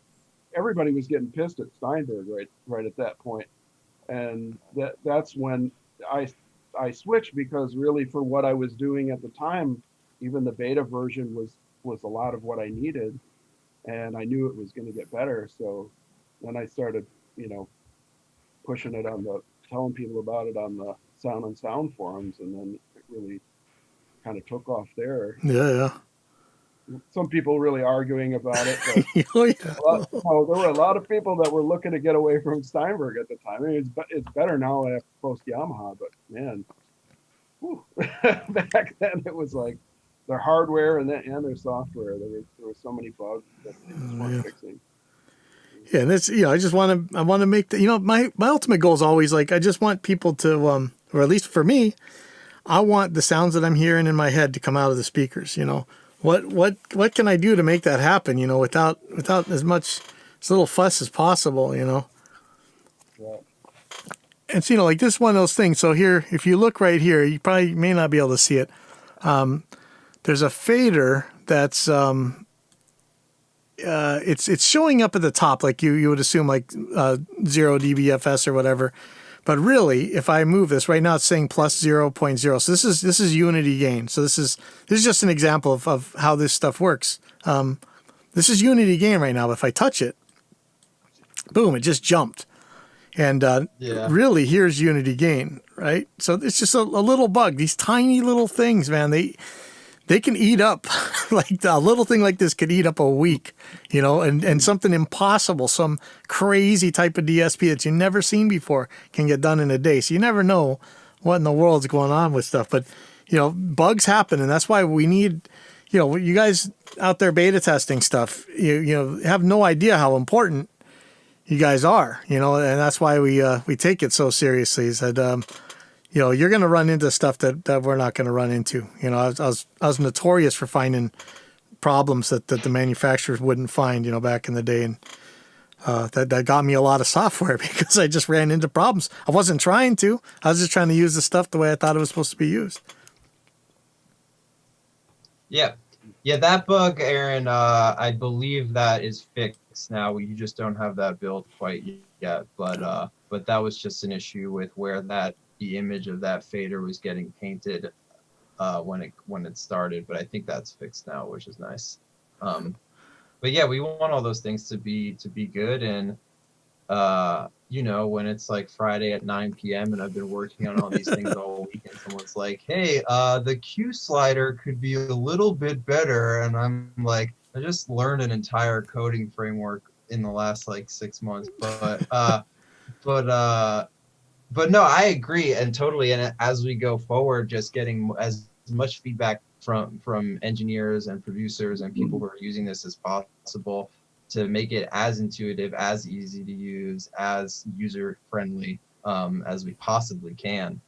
everybody was getting pissed at Steinberg right at that point, and that's when I switched, because really for what I was doing at the time, even the beta version was a lot of what I needed, and I knew it was going to get better. So then I started, you know, pushing it telling people about it on the Sound on Sound forums, and then it really kind of took off there. yeah, Some people really arguing about it, but yeah, oh yeah, there were a lot of people that were looking to get away from Steinberg at the time. I mean, it's better now after post Yamaha, but man, whew, back then it was like their hardware and their software. There were so many bugs that they just weren't fixing. yeah. And it's, you know, I want to make the, you know, my ultimate goal is always like I just want people to or at least for me, I want the sounds that I'm hearing in my head to come out of the speakers. You know, what can I do to make that happen? You know, without as little fuss as possible. You know. Yeah. And so, you know, like this is one of those things. So here, if you look right here, you probably may not be able to see it. There's a fader that's it's showing up at the top, like you would assume, like 0 dBFS or whatever. But really, if I move this right now, it's saying plus 0.0. So this is unity gain. So this is just an example of how this stuff works. This is unity gain right now. But if I touch it, boom, it just jumped. And really, here's unity gain, right? So it's just a little bug. These tiny little things, man, they can eat up, like a little thing like this could eat up a week, you know, and something impossible, some crazy type of DSP that you've never seen before can get done in a day. So you never know what in the world's going on with stuff. But, you know, bugs happen, and that's why we need, you know, you guys out there beta testing stuff, you know, have no idea how important you guys are, you know, and that's why we take it so seriously. Is that you know, you're going to run into stuff that we're not going to run into. You know, I was notorious for finding problems that the manufacturers wouldn't find, you know, back in the day, and that got me a lot of software because I just ran into problems. I wasn't trying to. I was just trying to use the stuff the way I thought it was supposed to be used. Yeah, that bug, Aaron. I believe that is fixed now. You just don't have that build quite yet, but that was just an issue with where the image of that fader was getting painted when it started. But I think that's fixed now, which is nice. But yeah, we want all those things to be good, and you know, when it's like Friday at 9 p.m. and I've been working on all these things all week, and someone's like, hey, the Q slider could be a little bit better, and I'm like, I just learned an entire coding framework in the last like 6 months, but no, I agree and totally. And as we go forward, just getting as much feedback from engineers and producers and people who are using this as possible to make it as intuitive, as easy to use, as user friendly as we possibly can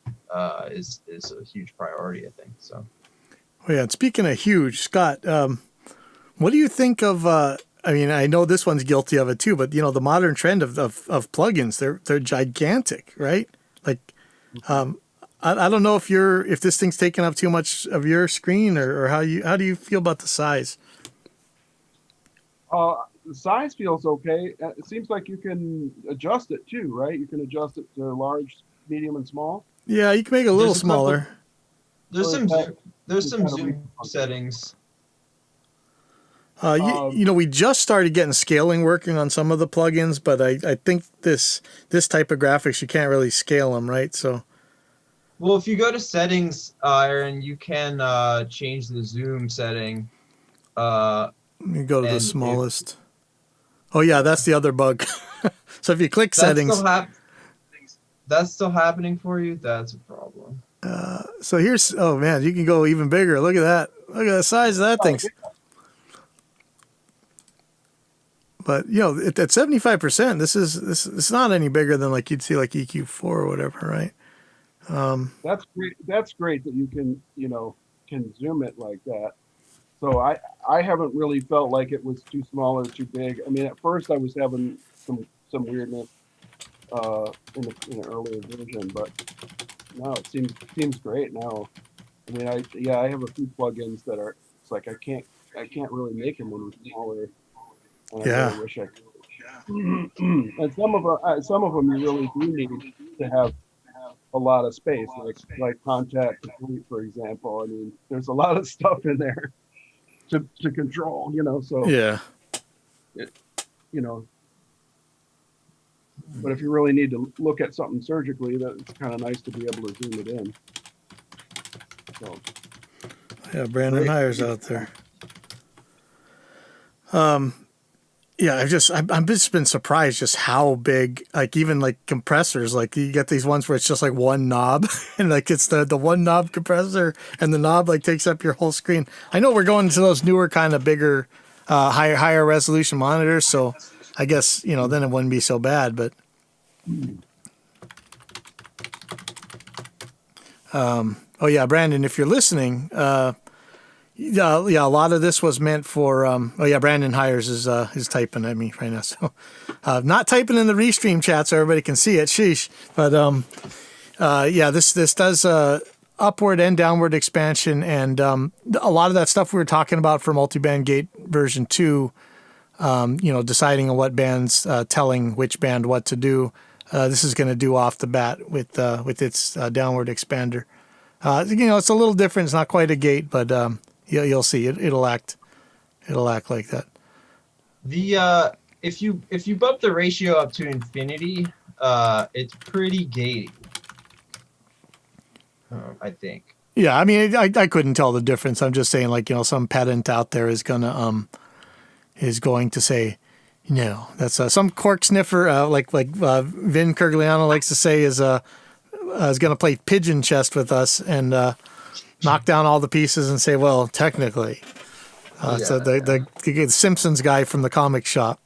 is a huge priority, I think. So. Oh yeah, and speaking of huge, Scott, what do you think of? I mean, I know this one's guilty of it too, but you know, the modern trend of plugins, they're gigantic, right? Like, I don't know if this thing's taking up too much of your screen, or how do you feel about the size? The size feels okay. It seems like you can adjust it too, right? You can adjust it to large, medium, and small. Yeah, you can make it a little smaller. There's some zoom settings. You know, we just started getting scaling working on some of the plugins, but I think this type of graphics, you can't really scale them, right? So, well, if you go to settings, Aaron, you can change the zoom setting. Let me go to the smallest. Oh yeah, that's the other bug. So if you click That's settings, still that's still happening for you? That's a problem. so here's, oh man, you can go even bigger. Look at that. Look at the size of that thing. But you know, at 75%, this it's not any bigger than like you'd see like EQ4 or whatever, right? That's great. That's great that you can, can zoom it like that. So I haven't really felt like it was too small or too big. I mean, at first I was having some weirdness in the earlier version, but no, it seems great now. I mean, I have a few plugins that are, it's like I can't really make them any smaller, and I Yeah. really wish I could. And some of them you really do need to have a lot of space, like contact complete, for example. I mean, there's a lot of stuff in there to control, so Yeah. it, you know, but if you really need to look at something surgically, that it's kind of nice to be able to zoom it in. So Yeah, Brandon great. Hires out there. Yeah, I've just been surprised just how big, like even like compressors, like you get these ones where it's just like one knob and like it's the one knob compressor and the knob like takes up your whole screen. I know we're going to those newer kind of bigger, higher resolution monitors, so I guess, then it wouldn't be so bad, but oh yeah, Brandon, if you're listening, yeah, a lot of this was meant for. Oh yeah, Brandon Hires is typing at me right now, so not typing in the restream chat so everybody can see it. Sheesh, but yeah, this does upward and downward expansion, and a lot of that stuff we were talking about for multiband gate version 2. Deciding on what band's telling which band what to do. This is going to do off the bat with its downward expander. It's a little different. It's not quite a gate, but you'll see it. It'll act like that. The if you bump the ratio up to infinity, it's pretty gatey. I think. Yeah, I mean, I couldn't tell the difference. I'm just saying, like, some pedant out there is going to say, no, that's some cork sniffer, like Vin Kergliano likes to say, is going to play pigeon chest with us and knock down all the pieces and say, well, technically, so the Simpsons guy from the comic shop,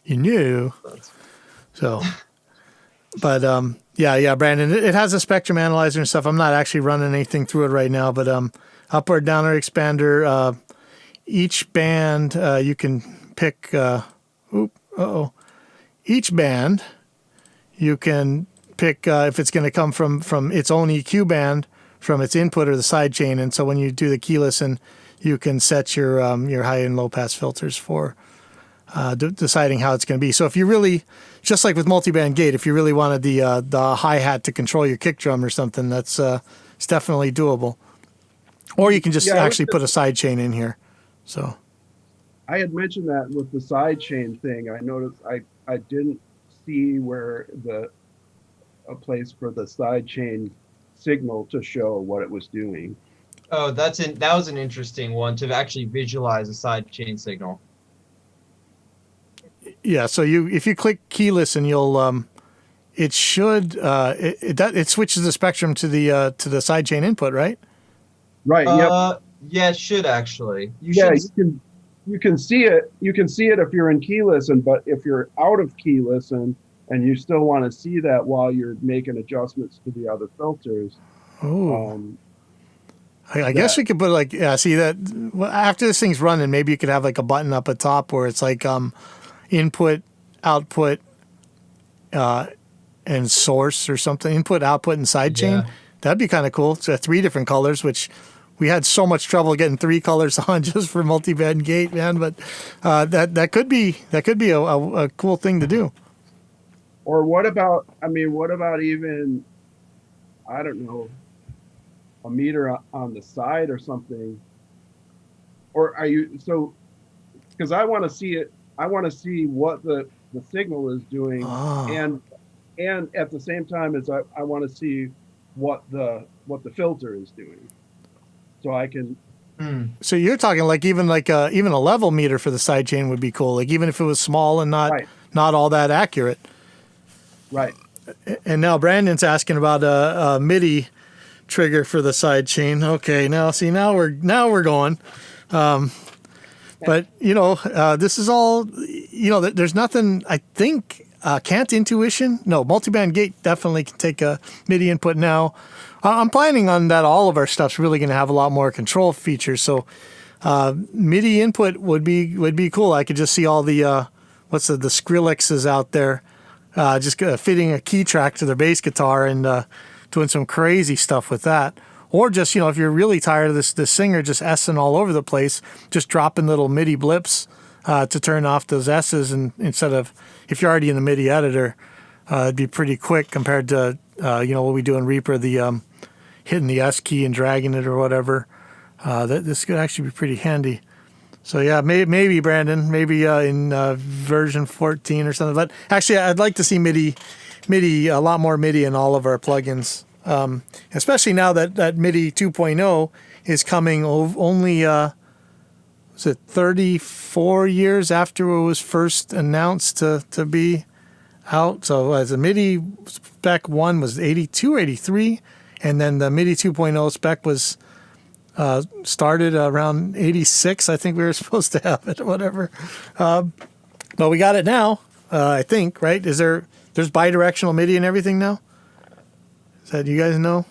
you knew. So, but yeah, Brandon, it has a spectrum analyzer and stuff. I'm not actually running anything through it right now, but upward downward expander. Each band you can pick. Each band you can pick if it's going to come from its own EQ band, from its input or the side chain. And so when you do the key listen, you can set your high and low pass filters for deciding how it's going to be. So if you really, just like with multiband gate, if you really wanted the hi-hat to control your kick drum or something, that's it's definitely doable. Or you can just actually put a side chain in here. So I had mentioned that with the side chain thing. I noticed I didn't see where a place for the side chain signal to show what it was doing. Oh, that was an interesting one to actually visualize a side chain signal. Yeah, so if you click key listen, you'll it should it switches the spectrum to the side chain input, right? Right. Yeah, it should actually. You can see it. You can see it if you're in key listen, but if you're out of key listen and you still want to see that while you're making adjustments to the other filters. I guess we could put see that after this thing's running, maybe you could have like a button up at top where it's like input, output, and source or something. Input, output, and side chain. That'd be kind of cool. So 3 different colors, which we had so much trouble getting 3 colors on just for multiband gate, man. But that could be a cool thing to do. Or what about even, I don't know, a meter on the side or something? Or are you, so, because I want to see it, I want to see what the signal is doing, and at the same time as I want to see what the filter is doing, so I can. So you're talking like even a level meter for the side chain would be cool. Like even if it was small and not not all that accurate. Right. And now Brandon's asking about a MIDI trigger for the side chain. Okay, now we're going. But this is all. There's nothing. I think can't intuition. No, multiband gate definitely can take a MIDI input now. I'm planning on that. All of our stuff's really going to have a lot more control features. So MIDI input would be cool. I could just see all the the Skrillexes out there. Just fitting a key track to their bass guitar and doing some crazy stuff with that. Or just, if you're really tired of this singer just S-ing all over the place, just dropping little MIDI blips to turn off those S's. And instead of, if you're already in the MIDI editor, it'd be pretty quick compared to, what we do in Reaper, the hitting the S key and dragging it or whatever. This could actually be pretty handy. So yeah, maybe Brandon, maybe in version 14 or something. But actually, I'd like to see MIDI, a lot more MIDI in all of our plugins, especially now that MIDI 2.0 is coming only, was it 34 years after it was first announced to be out? So as a MIDI spec 1 was 82, 83, and then the MIDI 2.0 spec was started around 86. I think we were supposed to have it or whatever. But we got it now, I think, right? There's bidirectional MIDI and everything now? Is that, you guys know?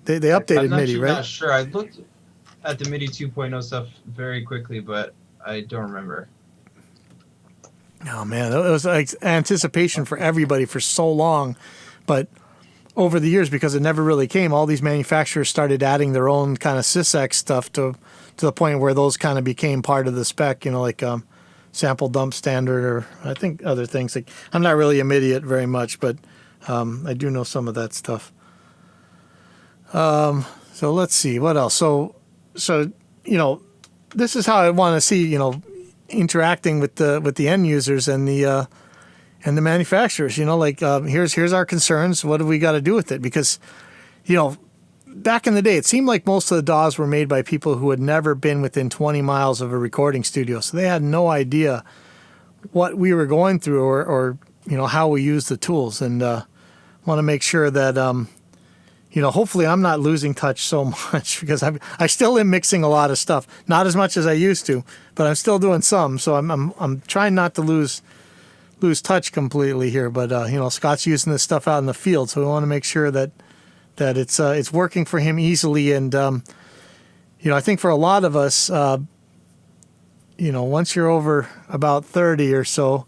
They updated MIDI, right? I'm not sure. I looked at the MIDI 2.0 stuff very quickly, but I don't remember. Oh, man. It was like anticipation for everybody for so long. But over the years, because it never really came, all these manufacturers started adding their own kind of SysX stuff to the point where those kind of became part of the spec, like sample dump standard, or I think other things. Like, I'm not really a MIDI very much, but I do know some of that stuff. So let's see what else. So this is how I want to see interacting with the end users and the manufacturers. Here's our concerns. What do we got to do with it? Because back in the day, it seemed like most of the DAWs were made by people who had never been within 20 miles of a recording studio, so they had no idea what we were going through or how we use the tools. And want to make sure that hopefully I'm not losing touch so much, because I still am mixing a lot of stuff, not as much as I used to, but I'm still doing some. So I'm trying not to lose touch completely here. But Scott's using this stuff out in the field, so we want to make sure that it's working for him easily. And I think for a lot of us, once you're over about 30 or so,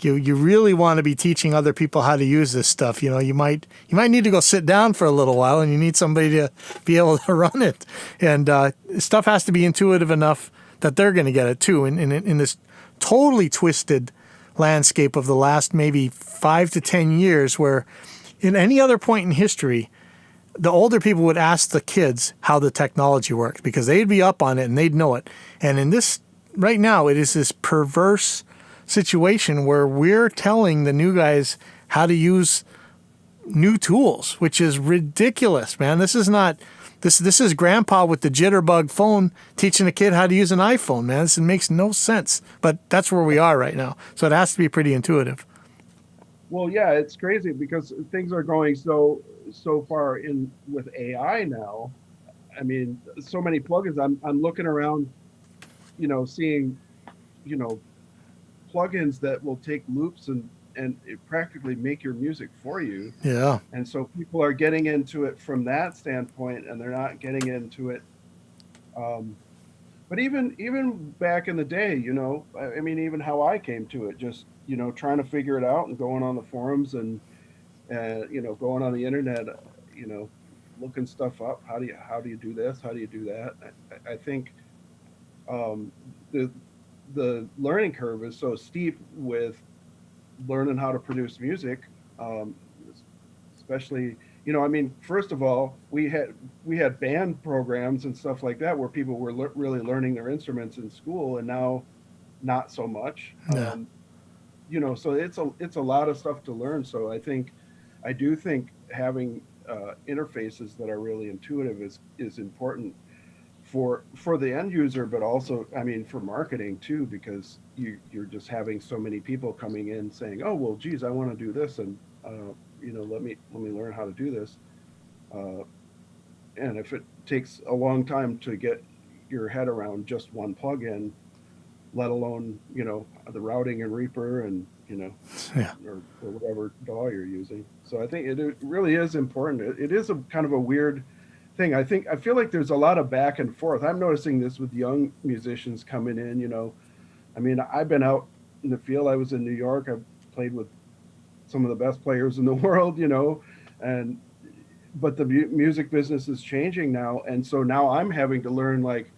you really want to be teaching other people how to use this stuff. You might need to go sit down for a little while, and you need somebody to be able to run it. And stuff has to be intuitive enough that they're going to get it too. In this totally twisted landscape of the last maybe 5 to 10 years, where in any other point in history, the older people would ask the kids how the technology worked, because they'd be up on it and they'd know it. And in this right now, it is this perverse situation where we're telling the new guys how to use new tools, which is ridiculous, man. This is not this is grandpa with the jitterbug phone teaching a kid how to use an iPhone, man. This makes no sense, but that's where we are right now. So it has to be pretty intuitive. Well, yeah, it's crazy because things are going so far in with AI now. I mean, so many plugins. I'm looking around, seeing, plugins that will take loops and it practically make your music for you. Yeah. And so people are getting into it from that standpoint, and they're not getting into it. But even back in the day, I mean, even how I came to it, just, trying to figure it out and going on the forums and, going on the internet, looking stuff up. How do you do this? How do you do that? I think the learning curve is so steep with learning how to produce music, especially, I mean, first of all, we had band programs and stuff like that where people were really learning their instruments in school, and now not so much. Yeah. So it's a lot of stuff to learn. So I do think having interfaces that are really intuitive is important for the end user, but also, I mean, for marketing too, because you're just having so many people coming in saying, oh well, geez, I want to do this, and let me learn how to do this. Uh, and if it takes a long time to get your head around just one plugin, let alone the routing and Reaper and Yeah. or whatever DAW you're using. So I think it really is important. It is a kind of a weird thing. I feel like there's a lot of back and forth. I'm noticing this with young musicians coming in. I mean, I've been out in the field. I was in New York. I've played with some of the best players in the world. And but the music business is changing now, and so now I'm having to learn, like,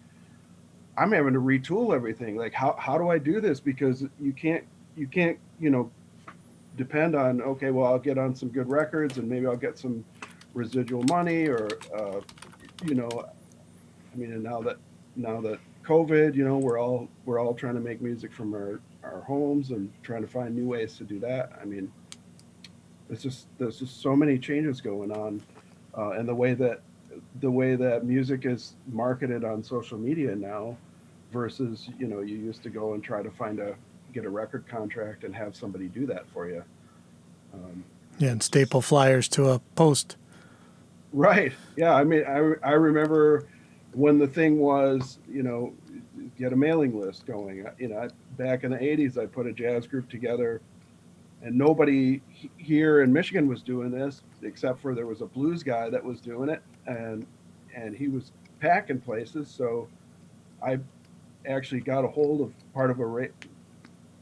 I'm having to retool everything. Like, how do I do this? Because you can't depend on, okay, well, I'll get on some good records and maybe I'll get some residual money, or I mean, and now that COVID, we're all trying to make music from our homes and trying to find new ways to do that. I mean, there's just so many changes going on, and the way that music is marketed on social media now versus you used to go and try to get a record contract and have somebody do that for you. Yeah, and staple flyers to a post. Right. Yeah. I mean, I remember when the thing was, get a mailing list going. Back in the 80s, I put a jazz group together, and nobody here in Michigan was doing this, except for there was a blues guy that was doing it, and he was packing places. So I actually got a hold of part of a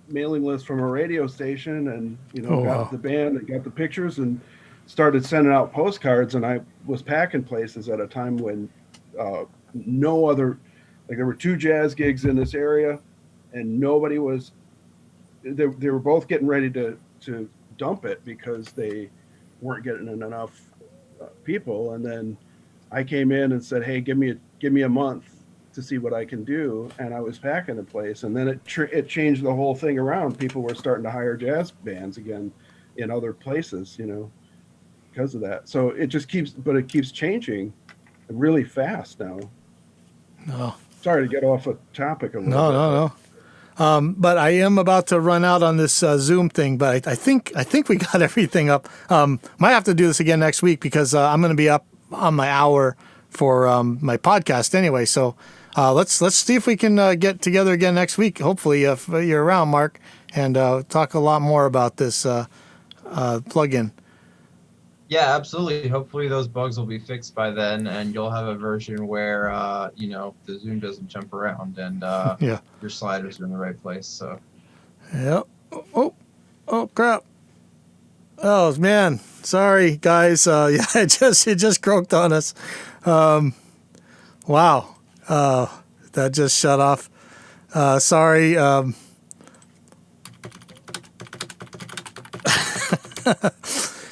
mailing list from a radio station, and got the band and got the pictures and started sending out postcards. And I was packing places at a time when no other, like, there were 2 jazz gigs in this area, and nobody was. They were both getting ready to dump it because they weren't getting enough people. And then I came in and said, hey, give me a month to see what I can do. And I was packing the place, and then it changed the whole thing around. People were starting to hire jazz bands again in other places, because of that. So it keeps changing really fast now. No. Sorry to get off a topic a little bit. No. But I am about to run out on this Zoom thing, but I think we got everything up. Might have to do this again next week because I'm going to be up on my hour for my podcast anyway. So let's see if we can get together again next week. Hopefully, if you're around, Mark, and talk a lot more about this plugin. Yeah, absolutely. Hopefully those bugs will be fixed by then, and you'll have a version where the Zoom doesn't jump around, and your sliders are in the right place. So. Yep. Oh crap. Oh man, sorry guys. It just croaked on us. Wow. That just shut off. Sorry.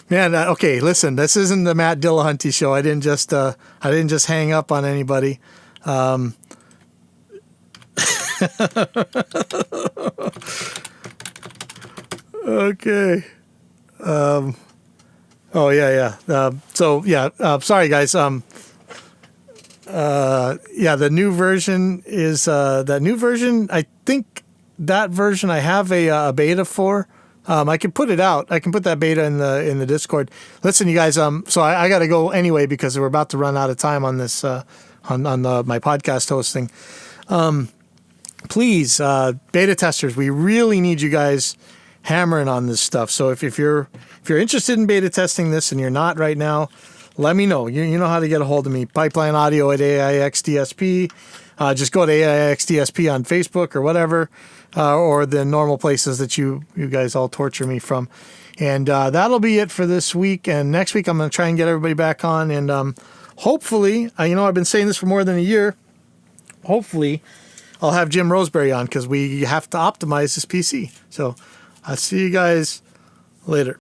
Man, okay, listen, this isn't the Matt Dillahunty show. I didn't just hang up on anybody. Okay. Oh yeah. Sorry guys. The new version is that new version. I think that version I have a beta for. I can put it out. I can put that beta in the Discord. Listen, you guys. So I got to go anyway because we're about to run out of time on this my podcast hosting. Please, beta testers, we really need you guys hammering on this stuff. So if you're interested in beta testing this and you're not right now, let me know. You know how to get a hold of me. pipelineaudio at AIXDSP. Just go to AIXDSP on Facebook or whatever. Or the normal places that you guys all torture me from. And that'll be it for this week. And next week, I'm going to try and get everybody back on. And hopefully, I've been saying this for more than a year. Hopefully, I'll have Jim Roseberry on because we have to optimize this PC. So I'll see you guys later.